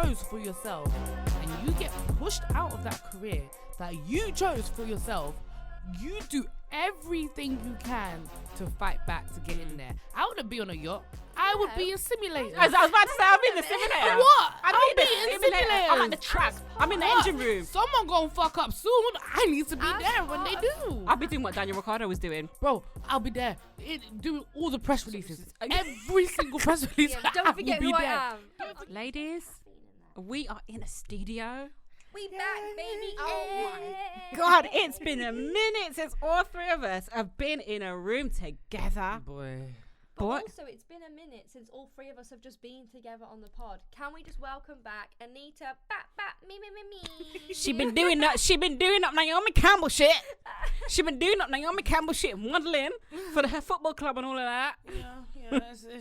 chose for yourself and you get pushed out of that career that you chose for yourself, you do everything you can to fight back to get in there. I wouldn't be on a yacht. I would be in simulators. I was about to say, I'll be in the simulator. What? I'll be in the simulator. I'm at the track. I'm in the engine room. Someone gonna fuck up soon. I need to be there when they do. I'll be doing what Daniel Ricciardo was doing. Bro, I'll be there. Doing all the press releases. Every single press release. Yeah, don't forget who I am. Ladies, we are in a studio. We back, baby. Oh my God, it's been a minute since all three of us have been in a room together. Boy. But also, it's been a minute since all three of us have just been together on the pod. Can we just welcome back Anita? Me. She been doing that. She been doing up Naomi Campbell shit. She been doing up Naomi Campbell shit, modeling for her football club and all of that. Yeah.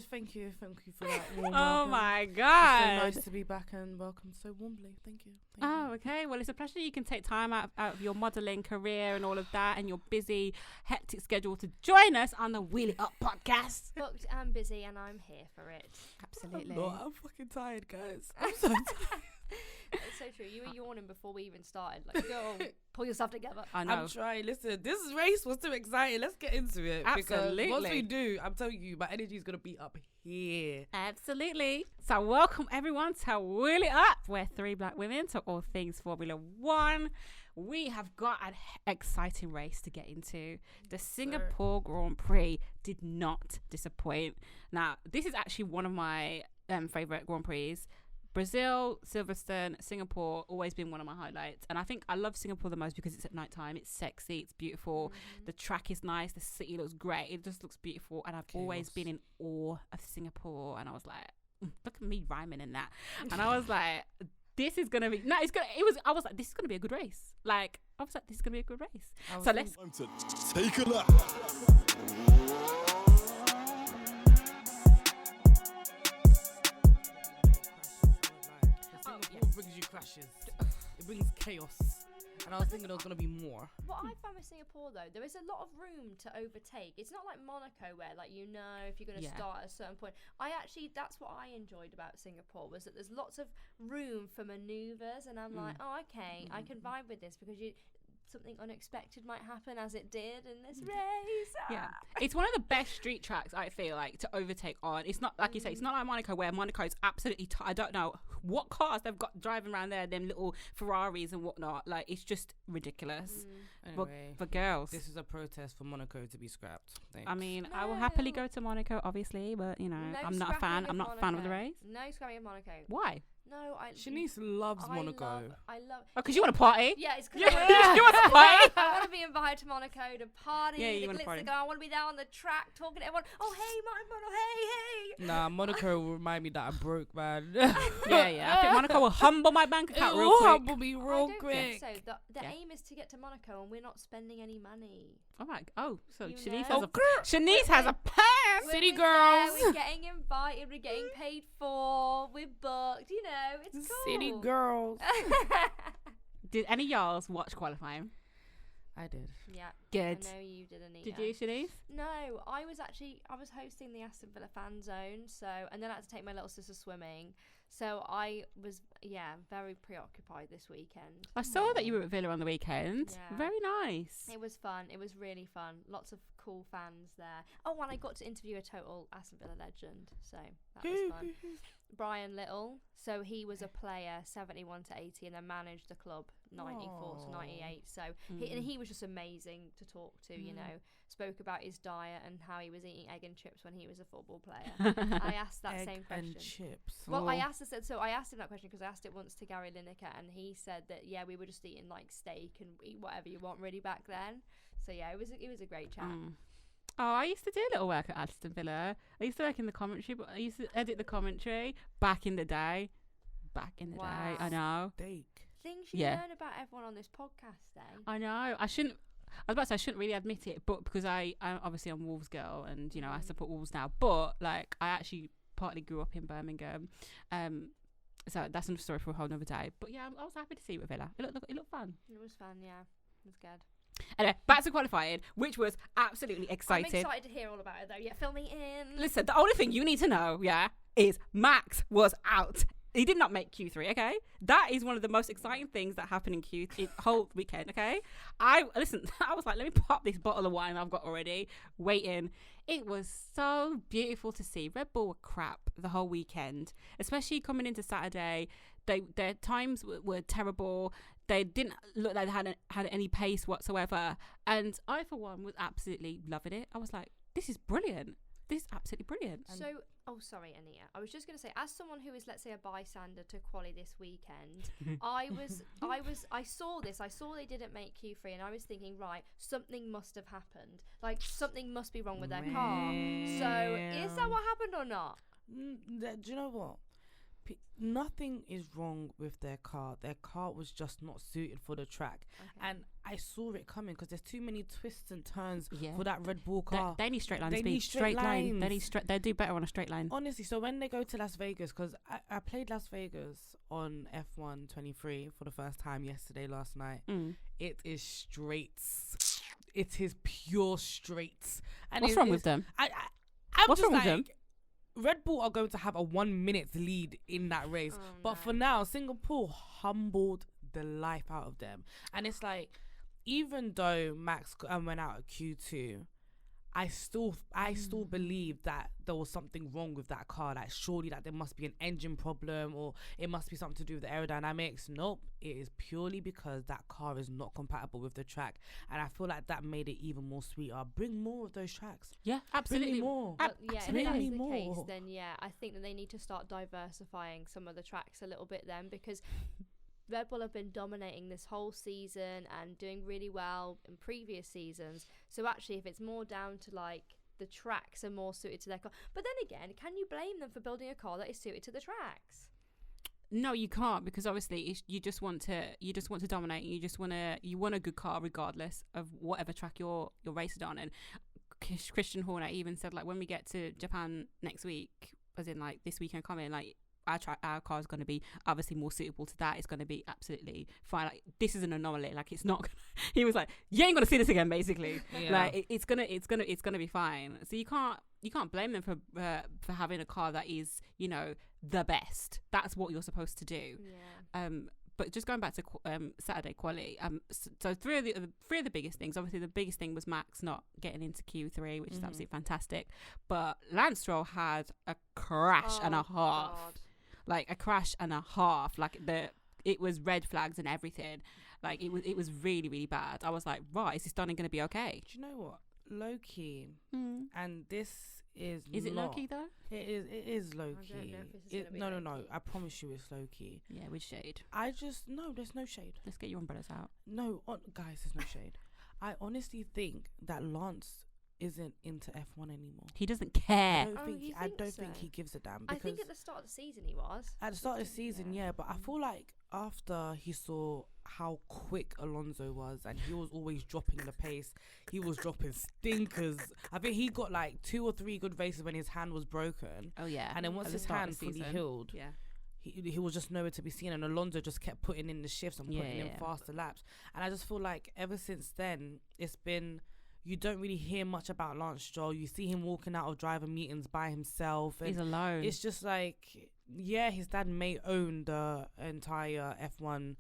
Thank you for that. Warm Oh welcome. my It's God. so nice to be back and welcome so warmly. Thank you. Oh, okay. Well, it's a pleasure you can take time out of your modelling career and all of that and your busy, hectic schedule to join us on the Wheel It Up podcast. Booked and busy, and I'm here for it. Absolutely. I'm fucking tired, guys. I'm so tired. It's so true. You were yawning before we even started. Like, go pull yourself together. I know. I'm trying. Listen, this race was too exciting. Let's get into it. Absolutely. Because once we do, I'm telling you, my energy is going to be up here. Absolutely. So welcome everyone to Wheel It Up. We're three black women to all things Formula One. We have got an exciting race to get into. The Singapore Grand Prix did not disappoint. Now, this is actually one of my favourite Grand Prix. Brazil, Silverstone, Singapore, always been one of my highlights. And I think I love Singapore the most because it's at night time. It's sexy. It's beautiful. The track is nice. The city looks great. It just looks beautiful. And I've always been in awe of Singapore. And I was like, look at me rhyming in that. And I was like, this is going to be, no, it's going to, I was like, this is going to be a good race. Like, I was like, this is going to be a good race. So let's Time to take a lap. Singapore brings you crashes. It brings chaos. And I was thinking there was going to be more. What I found with Singapore, though, there is a lot of room to overtake. It's not like Monaco where, like, you know, if you're going to start at a certain point. That's what I enjoyed about Singapore, was that there's lots of room for manoeuvres. And I'm like, oh, okay, I can vibe with this because something unexpected might happen, as it did in this race. Yeah, it's one of the best street tracks, I feel like, to overtake on. It's not like you say, it's not like Monaco, where Monaco is absolutely I don't know what cars they've got driving around there, them little Ferraris and whatnot. Like, it's just ridiculous. Anyway, for girls, this is a protest for Monaco to be scrapped. Thanks. I mean, I will happily go to Monaco, obviously, but you know, I'm not a fan. I'm not a fan of the race. No scrapping of Monaco. Why? No, Shanice loves Monaco. I love. Oh, because you want to party? Yeah, it's because You want to party? I want to be invited to Monaco to party. Yeah, you the wanna glitz party. to go. I want to be there on the track talking to everyone. Oh, hey, Monaco, hey. Nah, Monaco will remind me that I'm broke, man. Yeah. I think Monaco will humble my bank account It real will quick. humble me I real don't quick. think so. The aim is to get to Monaco, and we're not spending any money. All right. Oh, so You Shanice know. has Shanice has a plan. City We're girls. there, we're getting invited. We're getting paid for. We're booked. You know, it's cool. City girls. Did any of y'all watch qualifying? I did. Yeah. Good. I know you did, Anita. Did you, Shanice? No, I was hosting the Aston Villa fan zone, and then I had to take my little sister swimming. So I was, very preoccupied this weekend. I saw that you were at Villa on the weekend. Yeah. Very nice. It was fun. It was really fun. Lots of cool fans there. Oh, and I got to interview a total Aston Villa legend. So that was fun. Brian Little. So he was a player 71 to 80 and then managed the club 94 to 98. So he was just amazing to talk to, you know. Spoke about his diet and how he was eating egg and chips when he was a football player. I asked that same question. Egg and chips. Well, I asked him that question because I asked it once to Gary Lineker, and he said that we were just eating like steak and eat whatever you want really back then. So yeah, it was a great chat. Oh, I used to do a little work at Aston Villa. I used to work in the commentary, but I used to edit the commentary back in the day. Wow. I know. Steak. Things you learn about everyone on this podcast, eh? I know. I was about to say I shouldn't really admit it, but because I'm obviously a Wolves girl and, you know, I support Wolves now. But, like, I actually partly grew up in Birmingham. So that's another story for a whole nother day. But, yeah, I was happy to see it with Villa. It looked fun. It was fun, yeah. It was good. Anyway, back to qualifying, which was absolutely exciting. I'm excited to hear all about it, though. Yeah, fill me in. Listen, the only thing you need to know, is Max was out He did not make Q3, okay? That is one of the most exciting things that happened in whole weekend, okay? I was like, let me pop this bottle of wine I've got already, waiting. It was so beautiful to see. Red Bull were crap the whole weekend, especially coming into Saturday. Their times were terrible. They didn't look like they had any pace whatsoever. And I, for one, was absolutely loving it. I was like, this is brilliant. This is absolutely brilliant. So, sorry, Anita. I was just going to say, as someone who is, let's say, a bystander to quali this weekend, I saw this. I saw they didn't make Q3, and I was thinking, right, something must have happened. Like, something must be wrong with their car. So, is that what happened or not? Do you know what? Nothing is wrong with their car. Their car was just not suited for the track. Okay. And I saw it coming because there's too many twists and turns for that Red Bull car. They need straight line speed. Need straight line. They do better on a straight line. Honestly, so when they go to Las Vegas, because I played Las Vegas on F1 23 for the first time last night. It is straights. It is pure straights. And what's wrong with them? What's wrong with them? Red Bull are going to have a 1 minute lead in that race. For now, Singapore humbled the life out of them. And it's like, even though Max went out at Q2, I still believe that there was something wrong with that car. Like, surely that there must be an engine problem, or it must be something to do with the aerodynamics. Nope, it is purely because that car is not compatible with the track. And I feel like that made it even more sweeter. Bring more of those tracks. Yeah, absolutely. Bring more. But yeah, if that's the more. case, then yeah, I think that they need to start diversifying some of the tracks a little bit then, because Red Bull have been dominating this whole season and doing really well in previous seasons. So actually, if it's more down to like the tracks are more suited to their car, but then again, can you blame them for building a car that is suited to the tracks? No, you can't, because obviously you just want to dominate. You want a good car regardless of whatever track you're racing on. And Christian Horner even said, like, when we get to Japan next week, as in like this weekend coming, like, our car is going to be obviously more suitable to that. It's going to be absolutely fine. Like, this is an anomaly. Like, it's not. He was like, you ain't going to see this again. Basically, like it's gonna be fine. So you can't blame them for having a car that is, you know, the best. That's what you're supposed to do. Yeah. But just going back to Saturday quali, so three of the biggest things. Obviously, the biggest thing was Max not getting into Q3, which is absolutely fantastic. But Lance Stroll had a crash and a half. God. Like, a crash and a half. Like, it was red flags and everything. Like, it was really, really bad. I was like, right, is this Donny going to be okay? Do you know what? Low key, and this is it low key though? It is low key. I don't know if this is gonna be No. I promise you, it's low key. Yeah, with shade. There's no shade. Let's get your umbrellas out. No, guys, there's no shade. I honestly think that Lance isn't into F1 anymore. He doesn't care. I don't think he gives a damn. I think at the start of the season he was. At the start of the season, yeah, but I feel like after he saw how quick Alonso was, and he was always dropping the pace, he was dropping stinkers. I think he got like 2 or 3 good races when his hand was broken. Oh yeah. And then once his hand fully healed, yeah, he was just nowhere to be seen, and Alonso just kept putting in the shifts and putting in faster laps. And I just feel like ever since then, it's been, you don't really hear much about Lance Stroll. You see him walking out of driver meetings by himself. And he's alone. It's just like, yeah, his dad may own the entire F1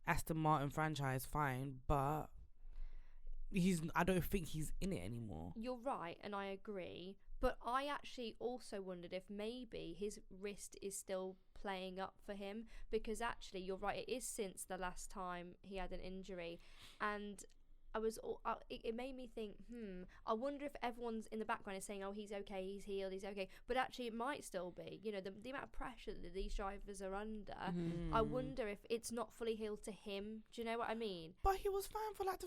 Aston Martin franchise, fine, but I don't think he's in it anymore. You're right, and I agree. But I actually also wondered if maybe his wrist is still playing up for him, because actually, you're right, it is since the last time he had an injury. And it made me think, I wonder if everyone's in the background is saying, oh, he's okay, he's healed, he's okay. But actually, it might still be. You know, the amount of pressure that these drivers are under, I wonder if it's not fully healed to him. Do you know what I mean? But he was fine for like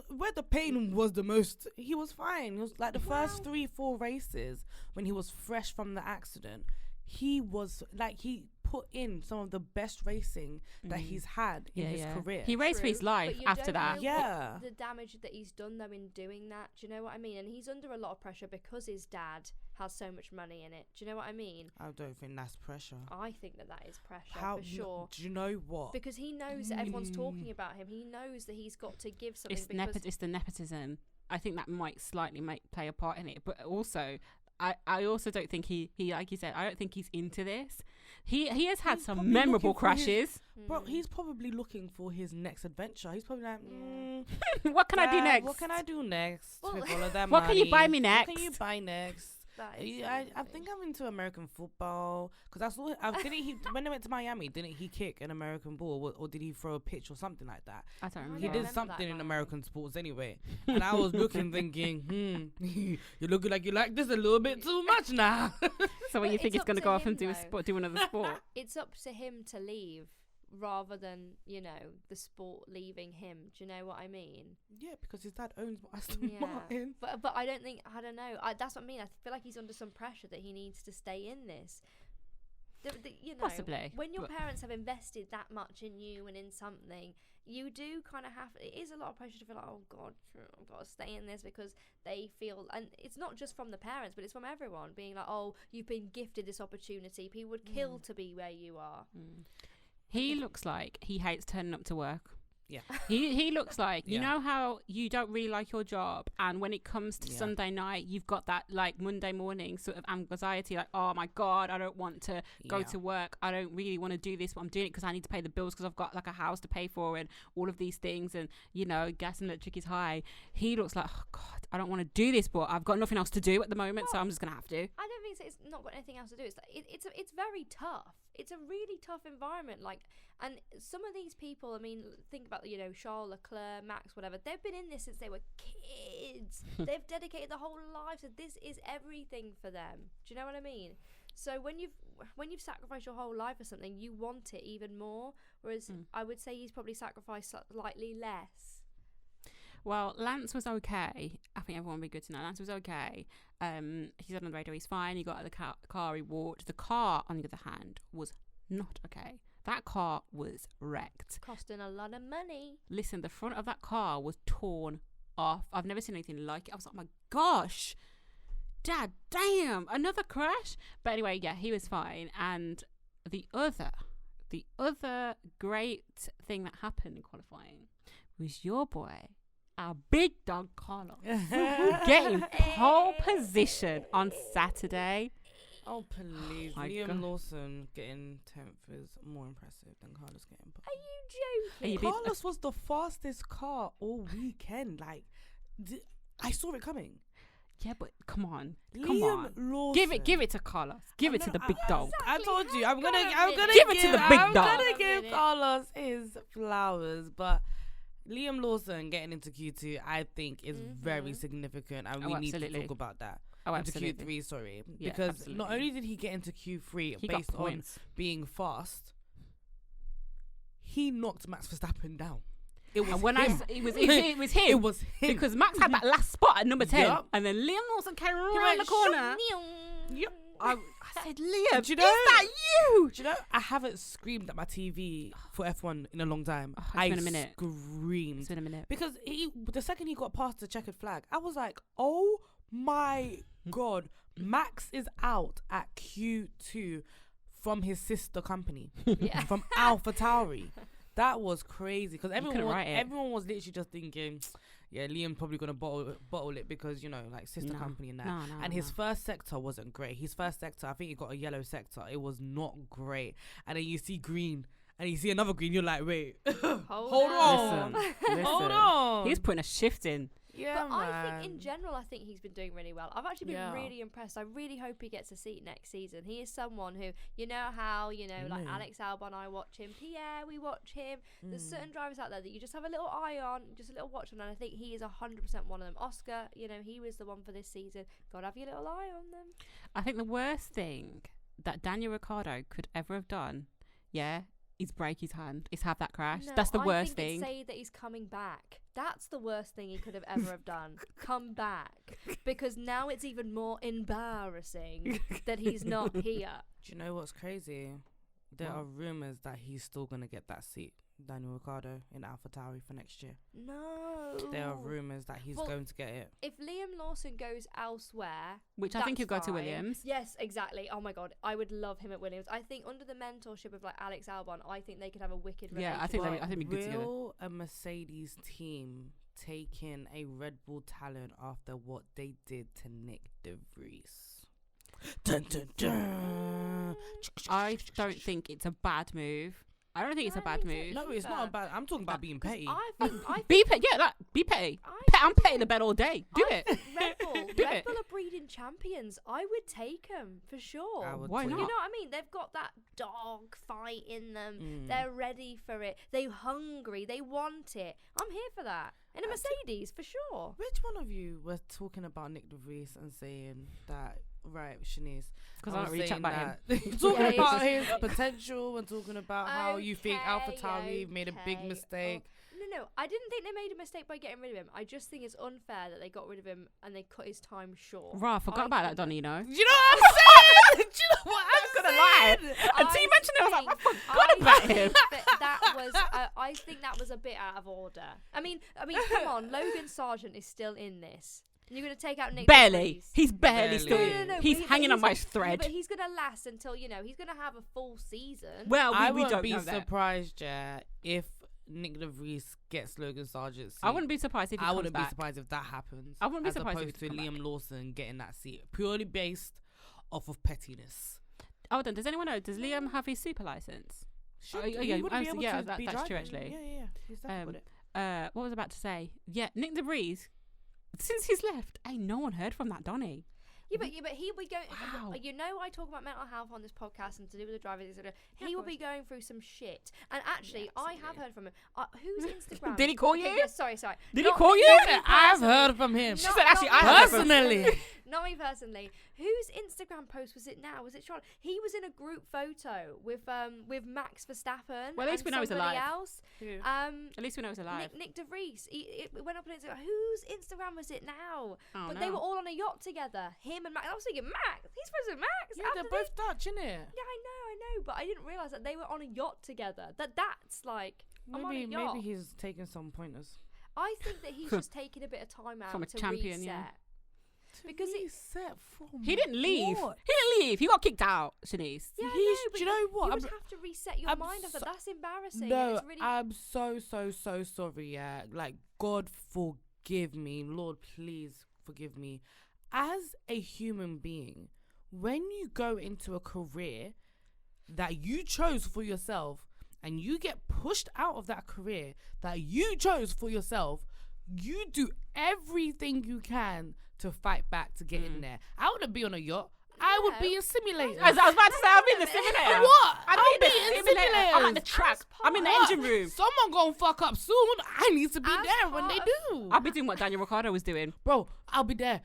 where the pain was the most, he was fine. It was like the first 3-4 races when he was fresh from the accident. He was like, he put in some of the best racing that he's had in his career. He raced for his life after that. Yeah. The damage that he's done though in doing that. Do you know what I mean? And he's under a lot of pressure because his dad has so much money in it. Do you know what I mean? I don't think that's pressure. I think that is pressure for sure. Do you know what? Because he knows that everyone's talking about him. He knows that he's got to give something. It's the nepotism. I think that might slightly play a part in it. But also, I also don't think he like you said, I don't think he's into this. He has had He's some probably memorable looking for his- crashes. Bro, he's probably looking for his next adventure. He's probably like, What can I do Dad, next? What can I do next Well, with all of that What can you money? buy me What can you next? buy next? That is I so think I'm into American football because I saw. Didn't he when they went to Miami? Didn't he kick an American ball or did he throw a pitch or something like that? I don't I remember. He don't did remember that something in Miami. American sports anyway, and I was looking, thinking, you're looking like you like this a little bit too much now. So what Well, you think it's he's up going to to go off him, and do a though. sport, do another sport? It's up to him to leave rather than, you know, the sport leaving him. Do you know what I mean? Yeah, because his dad owns Aston Martin. But I don't don't know. That's what I mean. I feel like he's under some pressure that he needs to stay in this. You know, Possibly, when your but- parents have invested that much in you and in something, you do kind of have. It is a lot of pressure to feel like, oh God, I've got to stay in this because they feel, and it's not just from the parents, but it's from everyone being like, oh, you've been gifted this opportunity. People would kill to be where you are. He looks like he hates turning up to work. Yeah. He looks like, you Yeah. know how you don't really like your job, and when it comes to Yeah. Sunday night, you've got that like Monday morning sort of anxiety, like, oh my God, I don't want to go Yeah. to work. I don't really want to do this, but I'm doing it because I need to pay the bills because I've got like a house to pay for and all of these things, and you know, gas and electric is high. He looks like, oh God, I don't want to do this, but I've got nothing else to do at the moment, so I'm just gonna have to. I don't think it's not got anything else to do. It's very tough. It's a really tough environment. Like, and some of these people, I mean, think about, you know, Charles Leclerc, Max, whatever. They've been in this since they were kids. They've dedicated the whole life. So this is everything for them. Do you know what I mean? So when you've sacrificed your whole life for something, you want it even more. Whereas I would say he's probably sacrificed slightly less. Well, Lance was okay. I think everyone would be good to know. Lance was okay. He said on the radio he's fine. He got out of the car, he walked. The car, on the other hand, was not okay. That car was wrecked. Costing a lot of money. Listen, the front of that car was torn off. I've never seen anything like it. I was like, oh my gosh, Dad, damn, another crash. But anyway, yeah, he was fine. And the other great thing that happened in qualifying was your boy, our big dog Carlos, getting pole position on Saturday. Oh please, my Liam God. Lawson getting 10th is more impressive than Carlos getting. Are you Are you joking? being- Carlos was the fastest car all weekend. Like, I saw it coming. Yeah, but come on. Liam Lawson. Give it to Carlos. Give it to the big dog. I told you, I'm Hold gonna on a minute. Give it to the big I'm dog. gonna Hold on a give minute. Carlos his flowers, but Liam Lawson getting into Q2, I think, is very significant, and Oh, we need to absolutely. talk about that. Oh, into absolutely. Q3, sorry, Yeah, because absolutely. not only did he get into Q3 He got based on points. being fast, he knocked Max Verstappen down. It was And when him. it was him. It was him. Because Max had that last spot at number 10, Yup. and then Liam Lawson came around went the corner. Yep. I said, Liam, Do you is know- that you? Do you know, I haven't screamed at my TV for F1 in a long time. Oh, it's I been a minute. screamed. It's been a minute. Because the second he got past the checkered flag, I was like, oh my God, Max is out at Q2 from his sister company, Yeah. from AlphaTauri. That was crazy because couldn't everyone write it. was literally just thinking, yeah, Liam probably gonna bottle it because, you know, like sister No. company and that. No, And his no. first sector wasn't great. His first sector, I think he got a yellow sector. It was not great. And then you see green, and you see another green. You're like, wait, hold on. Listen. Hold on. He's putting a shift in. Yeah, But I think man. in general, I think he's been doing really well. I've actually been Yeah. really impressed. I really hope he gets a seat next season. He is someone who, you know how, you know, like Mm. Alex Albon, I watch him. Pierre, we watch him. There's Mm. certain drivers out there that you just have a little eye on, just a little watch on, and I think he is 100% one of them. Oscar, you know, he was the one for this season. Gotta have your little eye on them. I think the worst thing that Daniel Ricciardo could ever have done, is break his hand, is have that crash. No, That's the I worst think thing. It's say that he's coming back. That's the worst thing he could have ever have done. Come back. Because now it's even more embarrassing that he's not here. Do you know what's crazy? There What? are rumors that he's still gonna get that seat, Daniel Ricciardo, in AlphaTauri for next year. No. There are rumors that he's Well, going to get it. If Liam Lawson goes elsewhere, Which I think he'll that's go to fine. Williams. Yes, exactly. Oh my God, I would love him at Williams. I think under the mentorship of like Alex Albon, I think they could have a wicked Yeah, I relationship. think I think it'd be good together. Will a Mercedes team take in a Red Bull talent after what they did to Nick De Vries? Dun, dun, dun. I don't think it's a bad move. I don't think it's a bad move. No, it's not a bad. I'm talking about being petty. I think Be petty. Yeah, be petty. I'm petty in the bed all day. Do it. Red Bull, Do Red it. Bull are breeding champions. I would take them for sure. I would Why too. not? You know what I mean? They've got that dog fight in them. Mm. They're ready for it. They're hungry. They want it. I'm here for that. In a Mercedes, for sure. Which one of you was talking about Nick DeVries and saying that? Right, Chanise. Because I don't really chat about him. Talking Yeah, about he's- his potential and talking about how you think Alpha Tauri made a big okay. mistake. No, I didn't think they made a mistake by getting rid of him. I just think it's unfair that they got rid of him and they cut his time short. Right, I forgot about that, think- Donnie, you know. Do you know what I'm saying? Do you know what I'm gonna lie. Until you mentioned it, I was like, I forgot about him. I think that was a bit out of order. I mean, come on, Logan Sargent is still in this. You're gonna take out Nick Barely. DeVries. He's barely still. Barely. No, He's but hanging on my he's thread. But he's gonna last until he's gonna have a full season. Well, I we wouldn't don't be know that. surprised, yeah, if Nick DeVries gets Logan Sargent's seat. I wouldn't be surprised if he I comes wouldn't be back. surprised if that happens. I wouldn't be as surprised if opposed he to come Liam back. Lawson getting that seat purely based off of pettiness. Hold on, does anyone know? Does Liam have his super license? Should, yeah, he wouldn't be able yeah, to be that's true, driving. actually. Yeah. He's definitely got it. What was I about to say? Yeah, Nick DeVries. Since he's left, ain't no one heard from that Donny. Yeah, but he'll be going. Wow. You know, I talk about mental health on this podcast and to do with the drivers. He will be going through some shit. And actually, I have heard from him. Whose Instagram? Did he call Okay, you? yeah, sorry. Did he Not call me you? personally. I've heard from him. She Not- said, actually, not I me heard from him. Personally. Not me personally. Whose Instagram post was it now? Was it Charlotte? He was in a group photo with Max Verstappen. Well, at least and we know he's somebody alive. else. Who? At least we know he's alive. Nick DeVries. It went up on Instagram. Whose Instagram was it now? Oh, But no. they were all on a yacht together. Him and Max. I was thinking, Max. He's friends with Max. Yeah, How they're did both Dutch, innit? Yeah, I know. But I didn't realise that they were on a yacht together. That's like, I'm on a yacht. Maybe he's taking some pointers. I think that he's just taking a bit of time out From a to champion, reset. yeah. Because it- reset from He didn't leave. what? He didn't leave. He got kicked out, Shanice. Yeah, He's- I know, but do you know what? You I'm- would have to reset your I'm mind after. so- That's embarrassing. No, it's really I'm so sorry. Yeah, like God forgive me, Lord, please forgive me. As a human being, when you go into a career that you chose for yourself and you get pushed out of that career that you chose for yourself, you do everything you can to fight back to get in there. I wouldn't be on a yacht. I would be in simulators. I was about to say, I'll be in the simulator. What? I'll I'll be be in in the simulator. I'm at the simulators. track. I'm in the What? engine room. Someone gonna fuck up soon. I need to be As there when part they of- do. I'll be doing what Daniel Ricciardo was doing. Bro, I'll be there.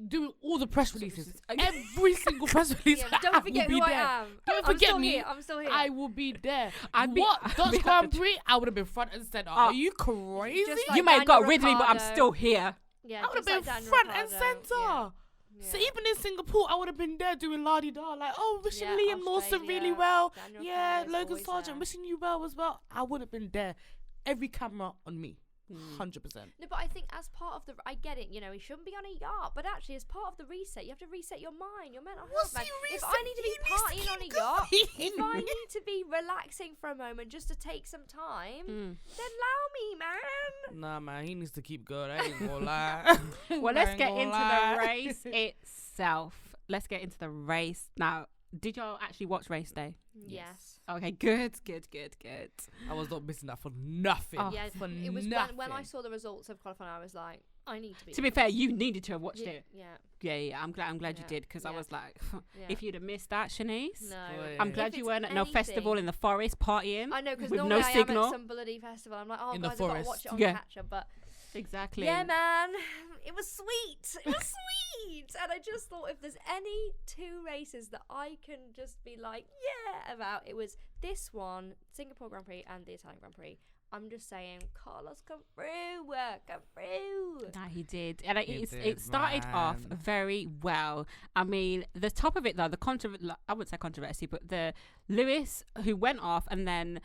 Doing all the press releases. Every single press release. Yeah, I don't forget will be who I there. am. Don't I'm forget still me. Here. I'm still here. I will be there. I'd be- What? I'd Dutch be at Grand the- Prix? I would have been front and center. Are you crazy? Just like You may have got Daniel rid of me, but I'm Ricciardo. still here. Yeah, I would have just been like Daniel front and Ricciardo. center. Yeah. So even in Singapore, I would have been there doing la-di-da, like, oh, wishing Yeah, Liam Lawson really Australia, well. Daniel Yeah, Ricciardo's Logan always Sargent, there. wishing you well as well. I would have been there. Every camera on me. 100%. No, but I think as part of the, I get it. You know, he shouldn't be on a yacht, but actually, as part of the reset, you have to reset your mind, your mental health. Man. If I need to be partying on a yacht, if I need to be relaxing for a moment just to take some time, then allow me, man. Nah, man, he needs to keep going. I ain't gonna lie. Well, I let's ain't get gonna into lie. the race itself. Let's get into the race. Now, did y'all actually watch race day? Yes. Okay, good. I was not missing that for nothing. Oh, Yeah, for it was nothing. when I saw the results of qualifying, I was like, I need to be. To be fair, you needed to have watched yeah, it. yeah, Yeah. I'm glad you Yeah, did, because I yeah. was like, yeah. if you'd have missed that, Shanice. No. Boy. I'm If glad you it's weren't at no anything- festival in the forest partying. I know, because with normally no I signal. am at some bloody festival. I'm like, oh In the guys, I've got to forest. watch it on Yeah. catch up, but Exactly. yeah, man, it was sweet. It was sweet, and I just thought if there's any two races that I can just be like, yeah, about, it was this one, Singapore Grand Prix, and the Italian Grand Prix. I'm just saying, Carlos, come through. Nah, he did, and He it did, started off man. very well. I mean, the top of it though, I wouldn't say controversy, but the Lewis who went off and then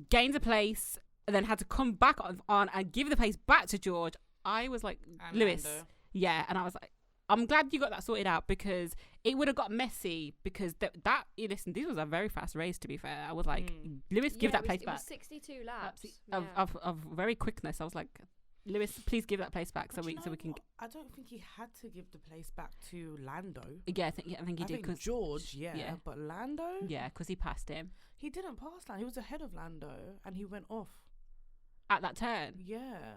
gained a place, and then had to come back on and give the place back to George. I was like, And Lewis, Lando. yeah, and I was like, I'm glad you got that sorted out, because it would have got messy, because listen, this was a very fast race, to be fair. I was like, Lewis, give that place it back. was 62 laps. Of very quickness. I was like, Lewis, please give that place back so But we you so we know can. what? I don't think he had to give the place back to Lando. Yeah, I think he I did think because George, yeah, but Lando, he passed him he didn't pass Lando. He was ahead of Lando, and he went off. at that turn. Yeah,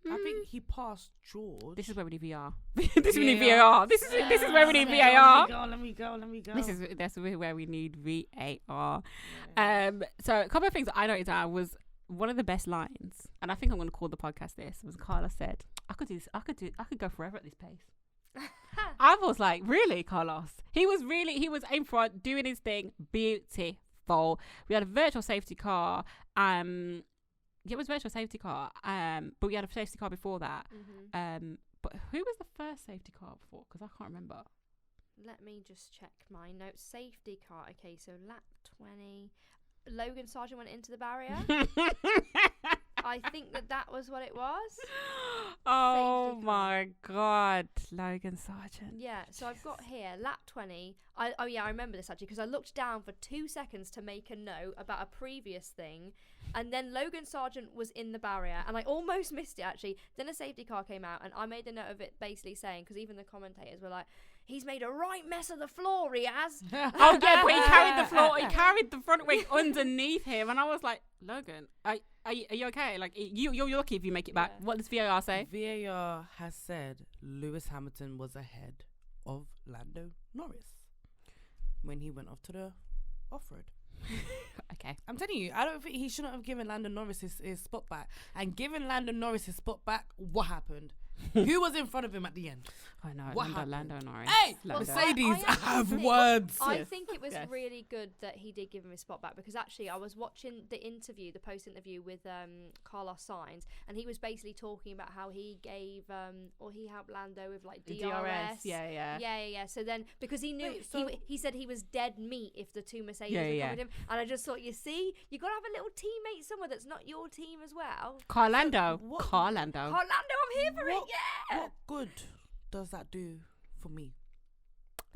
I think he passed George. This is where we need VR. This is where we need VAR. This is where we need VAR. Let me go. That's where we need VAR. So a couple of things that I noted down was one of the best lines, and I think I'm going to call the podcast this. Was Carlos said, "I could do this. I could go forever at this pace." I was like, really, Carlos? He was in front doing his thing, beautiful. We had a virtual safety car. It was virtual safety car. But we had a safety car before that. But who was the first safety car before? Because I can't remember. Let me just check my notes. Safety car. Okay, so lap 20. Logan Sargent went into the barrier. I think that was what it was. Oh my God, Logan Sargent. Yeah, so I've got here lap 20. I remember this actually because I looked down for 2 seconds to make a note about a previous thing, and then Logan Sargent was in the barrier, and I almost missed it actually. Then a safety car came out, and I made a note of it, basically saying, because even the commentators were like, "He's made a right mess of the floor, he has." Oh yeah, but he carried the floor. He carried the front wing underneath him, and I was like, Logan, are you okay? Like you're lucky if you make it back. Yeah. What does VAR say? VAR has said Lewis Hamilton was ahead of Lando Norris when he went off to the off-road. Okay. I'm telling you, I don't think he shouldn't have given Lando Norris his spot back. And giving Lando Norris his spot back, what happened? Who was in front of him at the end? I know. What happened? Lando Norris. Hey, Lando. Mercedes, I have think- words. I think it was Yes. really good that he did give him his spot back, because actually I was watching the post interview with Carlos Sainz, and he was basically talking about how he gave or he helped Lando with like DRS. Yeah. So then because he knew he said he was dead meat if the two Mercedes were coming him, and I just thought, you see, you got to have a little teammate somewhere that's not your team as well. Carlando. what- Carlando. Orlando, I'm here for it. What- Yeah. What good does that do for me?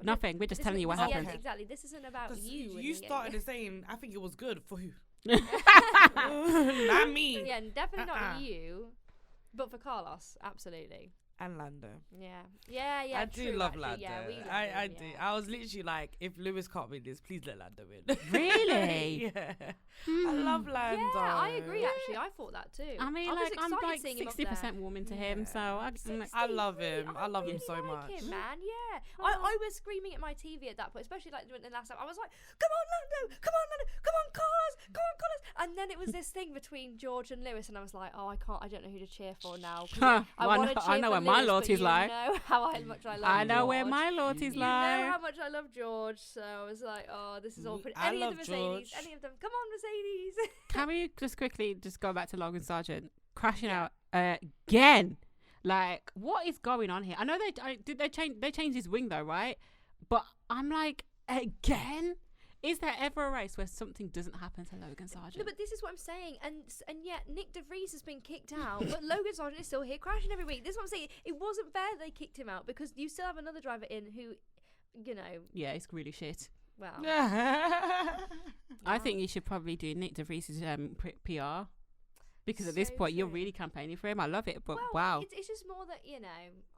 Nothing. We're just telling you what Yes, happened. exactly. This isn't about 'Cause you. you and started getting- saying, I think it was good for who? Not me. Yeah, definitely Uh-uh. not you, but for Carlos, absolutely. And Lando. Yeah. I do true, love actually. Lando. Yeah, we love I him, do. yeah. I was literally like, if Lewis can't win this, please let Lando win. Really? Yeah. I love Lando. Yeah, I agree. Actually, I thought that too. I mean, was like, I'm excited like seeing him up 60% there. woman to him, so I'm like, I love him. I love him really so like much. him, man. Yeah, Oh. I was screaming at my TV at that point, especially like the last time. I was like, "Come on, Lando! Come on, Lando! Come on, Carlos! Come on, Carlos!" And then it was this thing between George and Lewis, and I was like, "Oh, I can't. I don't know who to cheer for now." 'Cause Huh, I well, want to cheer I know for where my Lewis, loyalty's but lie. You know how much I love. I know George. where my loyalties You lie. know how much I love George, so I was like, "Oh, this is all pretty." I Any of love the Mercedes, George. any of them. Come on, Mercedes. Can we just quickly just go back to Logan Sargent crashing out again? Like, what is going on here? I know they changed his wing though, right? But I'm like, again? Is there ever a race where something doesn't happen to Logan Sargent? No, but this is what I'm saying, and yet Nick De Vries has been kicked out, but Logan Sargent is still here crashing every week. This is what I'm saying. It wasn't fair they kicked him out, because you still have another driver in who, you know, Yeah, it's really shit. well, I think you should probably do Nick De Vries' PR. Because at this So point, you're true. really campaigning for him. I love it, but well, wow. it's just more that, you know,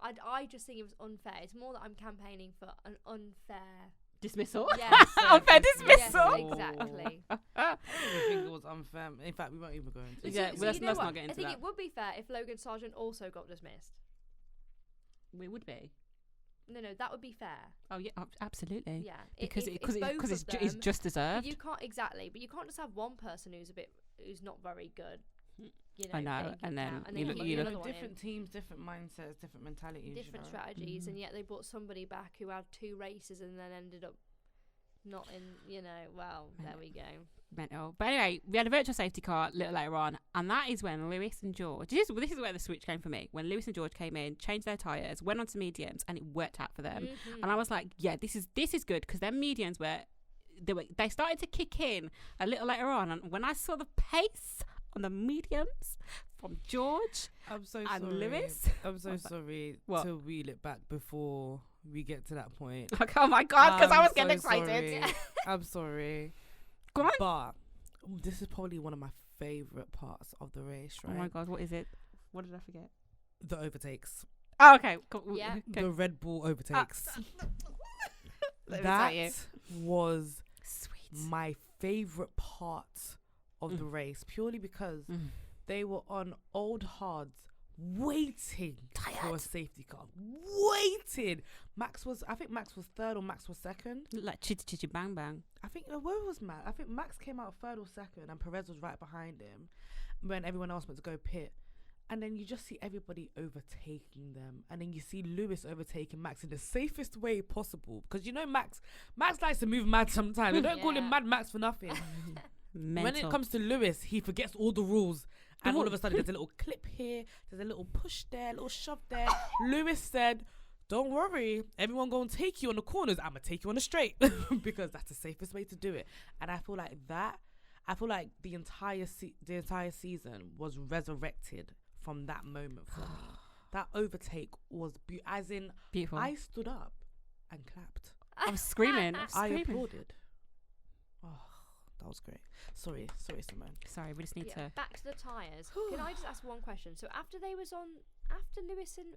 I just think it was unfair. It's more that I'm campaigning for an unfair. Dismissal? Yes. Unfair Yes, dismissal? exactly. I don't even think it was unfair. In fact, we won't even go into But it. Yeah, so well, you know let's what? not get into I think that. it would be fair if Logan Sargent also got dismissed. We would be. No, that would be fair. Oh, yeah, absolutely. Yeah, Because if it's both of it's them- just But deserved. you can't but you can't just have one person who's not very good. You know, I know, getting and kicked then out, you look- put you look- another one in. Different teams, different mindsets, different mentalities. Different you know? strategies, Mhm. and yet they brought somebody back who had 2 races and then ended up not in. You know, well, there we go. Mental. But anyway, we had a virtual safety car a little later on, and that is when Lewis and George. This is where the switch came for me. When Lewis and George came in, changed their tyres, went on to mediums, and it worked out for them. Mhm. And I was like, yeah, this is good, because their mediums they started to kick in a little later on, and when I saw the pace on the mediums from George I'm so and sorry. Lewis, I'm so What's that? sorry What? to wheel it back before we get to that point. like, oh my god, because I I'm was getting so excited. sorry. I'm sorry. Go on. But this is probably one of my favourite parts of the race, Oh right? my god, what is it? What did I forget? The overtakes. Oh, okay. Cool. Yeah. Okay. The Red Bull overtakes. Let me tell you. That was Sweet. my favorite part of the race, purely because they were on old hards waiting for a safety car. Waiting. I think Max was third or Max was second. Like chitty chitty bang bang. I think where was Max? I think Max came out third or second, and Perez was right behind him when everyone else went to go pit. And then you just see everybody overtaking them, and then you see Lewis overtaking Max in the safest way possible, because you know Max likes to move mad sometimes. They don't call him Mad Max for nothing. When it comes to Lewis, he forgets all the rules, and all of a sudden there's a little clip here, there's a little push there, a little shove there. Lewis said, "Don't worry, everyone gonna take you on the corners. I'm gonna take you on the straight," because that's the safest way to do it. And I feel like the entire season was resurrected from that moment for me. That overtake was beautiful. I stood up and clapped. I was screaming. I applauded. Oh, that was great. Sorry, Simone. Sorry, we just need to. Back to the tyres. Can I just ask one question? So after Lewis and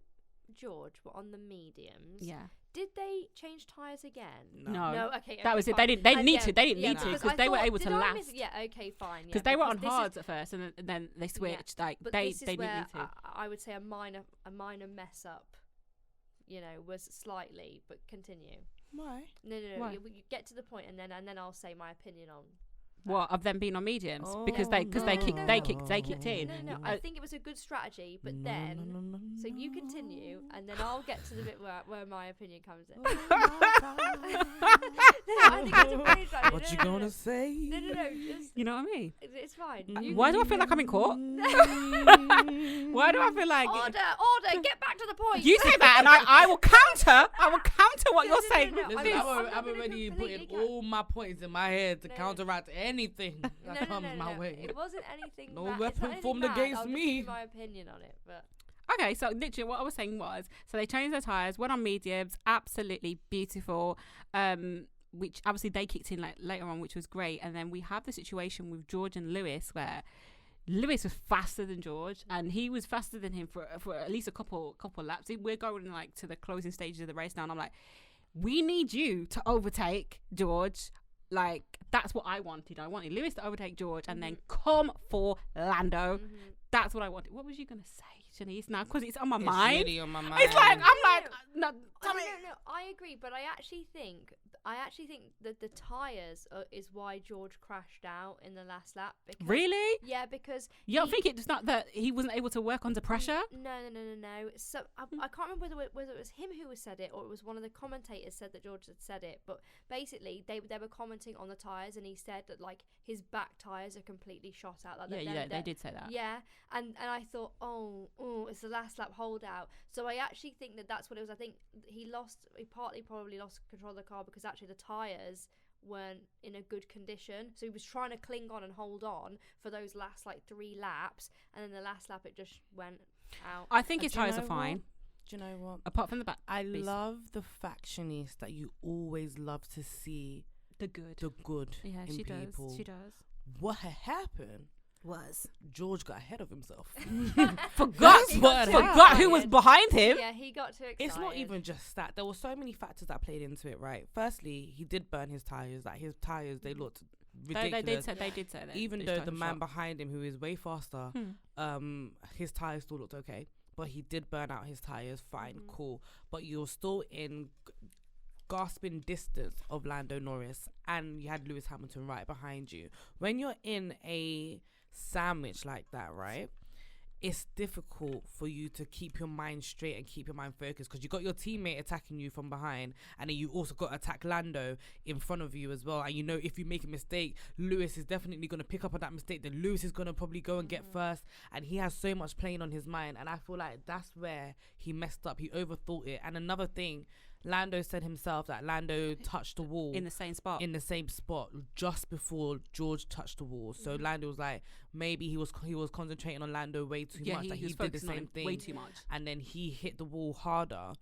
George were on the mediums, did they change tyres again? No. Okay. That was it. They didn't need to. They didn't need to because they were able to last. Okay, fine. Because they were on hards at first, and then they switched. Like but they this is didn't where need to. I would say a minor mess up, was slightly, but continue. Why? No. Why? You get to the point, and then I'll say my opinion on. What of them being on mediums? Oh, because they kicked in. No. I think it was a good strategy, but so you continue, and then I'll get to the bit where my opinion comes in. I think it's a funny strategy. What you gonna say? No. Just You know what I mean? it's fine. Why do I feel like I'm in court? Why do I feel like Order! Get back to the point. you say that, and I will counter. I will counter what you're saying. no. Listen, I mean, I'm already putting all my points in my head to No. counteract anything that comes my way. It wasn't anything. No bad. weapon It's not anything formed bad. against I'll just me. give my opinion on it, but Okay, so literally what I was saying was, so they changed their tyres, went on mediums, absolutely beautiful, which obviously they kicked in like later on, which was great. And then we have the situation with George and Lewis where Lewis was faster than George, and he was faster than him for at least a couple laps. We're going like to the closing stages of the race now, and I'm like, we need you to overtake George. Like, that's what I wanted. I wanted Lewis to overtake George and then come for Lando. That's what I wanted. What was you going to say, Chanise? Now, because it's on my mind. It's really on my mind. It's like, I'm like, no, tell me. No, I agree, but I actually think that the tyres is why George crashed out in the last lap. Because, Really? Yeah, because You don't think it's not that he wasn't able to work under pressure? No. So I can't remember whether it was him who said it or it was one of the commentators said that George had said it. But basically, they were commenting on the tyres, and he said that like his back tyres are completely shot out. Like They did say that. Yeah, and I thought, oh, it's the last lap holdout. So I actually think that's what it was. I think he partly probably lost control of the car because actually the tyres weren't in a good condition. So he was trying to cling on and hold on for those last like 3 laps, and then the last lap it just went out. I think his Do you tyres are know fine. Do you know what? Apart from the back. I love the factionist that you always love to see the good. the good Yeah, in she people. does. She does. What had happened Was. George got ahead of himself. Forgot what Forgot who was behind him. Yeah, he got too excited. It's not even just that. There were so many factors that played into it, right? Firstly, he did burn his tires. Like his tires, they looked ridiculous. They did say that. Even though the man behind him, who is way faster, his tires still looked okay. But he did burn out his tires. Fine, cool. But you're still in gasping distance of Lando Norris, and you had Lewis Hamilton right behind you. When you're in a sandwich like that, right, it's difficult for you to keep your mind straight and keep your mind focused, because you got your teammate attacking you from behind, and then you also got to attack Lando in front of you as well. And you know, if you make a mistake, Lewis is definitely going to pick up on that mistake. Then Lewis is going to probably go and get first, and he has so much playing on his mind. And I feel like that's where he messed up. He overthought it. And another thing, Lando said himself that Lando touched the wall in the same spot just before George touched the wall. So Lando was like, maybe he was concentrating on Lando way too much, that he did the same thing way too much, and then he hit the wall harder.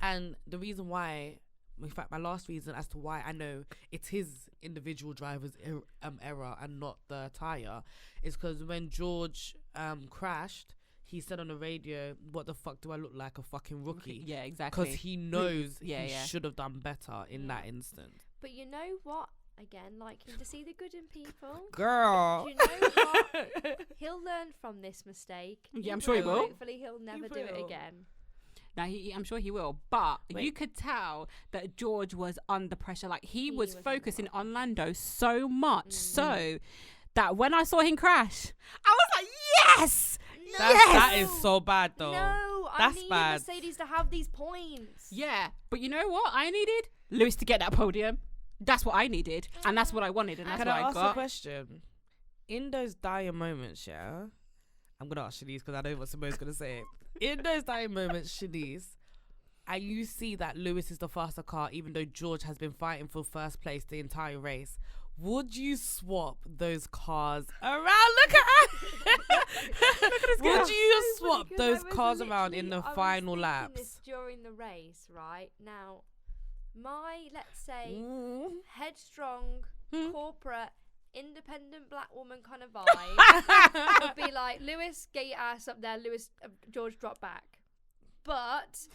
And the reason why, in fact, my last reason as to why I know it's his individual driver's error and not the tire, is because when George crashed, he said on the radio, "What the fuck do I look like, a fucking rookie?" Yeah, exactly. Because he knows Yeah, he yeah. should have done better in that instance. But you know what? Again, liking to see the good in people. Girl. Do you know what? He'll learn from this mistake. Yeah, I'm sure he will. Hopefully, he'll never do it will. again. Now, I'm sure he will. But Wait. you could tell that George was under pressure. Like, he was was focusing under on Lando so much so that when I saw him crash, I was like, yes! That is so bad, though. No, That's I need bad. Mercedes to have these points. Yeah. But you know what I needed? Lewis to get that podium. That's what I needed. And that's what I wanted. And that's Can what I I ask a got. question? In those dire moments, yeah, I'm gonna ask Chanise because I know what Simone's gonna say. In those dire moments, Chanise, and you see that Lewis is the faster car, even though George has been fighting for first place the entire race. Would you swap those cars around? Look at her. Would you swap those cars around in the final laps? This during the race, right? Now, let's say, headstrong, corporate, independent black woman kind of vibe would be like, Lewis, get your ass up there. Lewis, George, drop back. But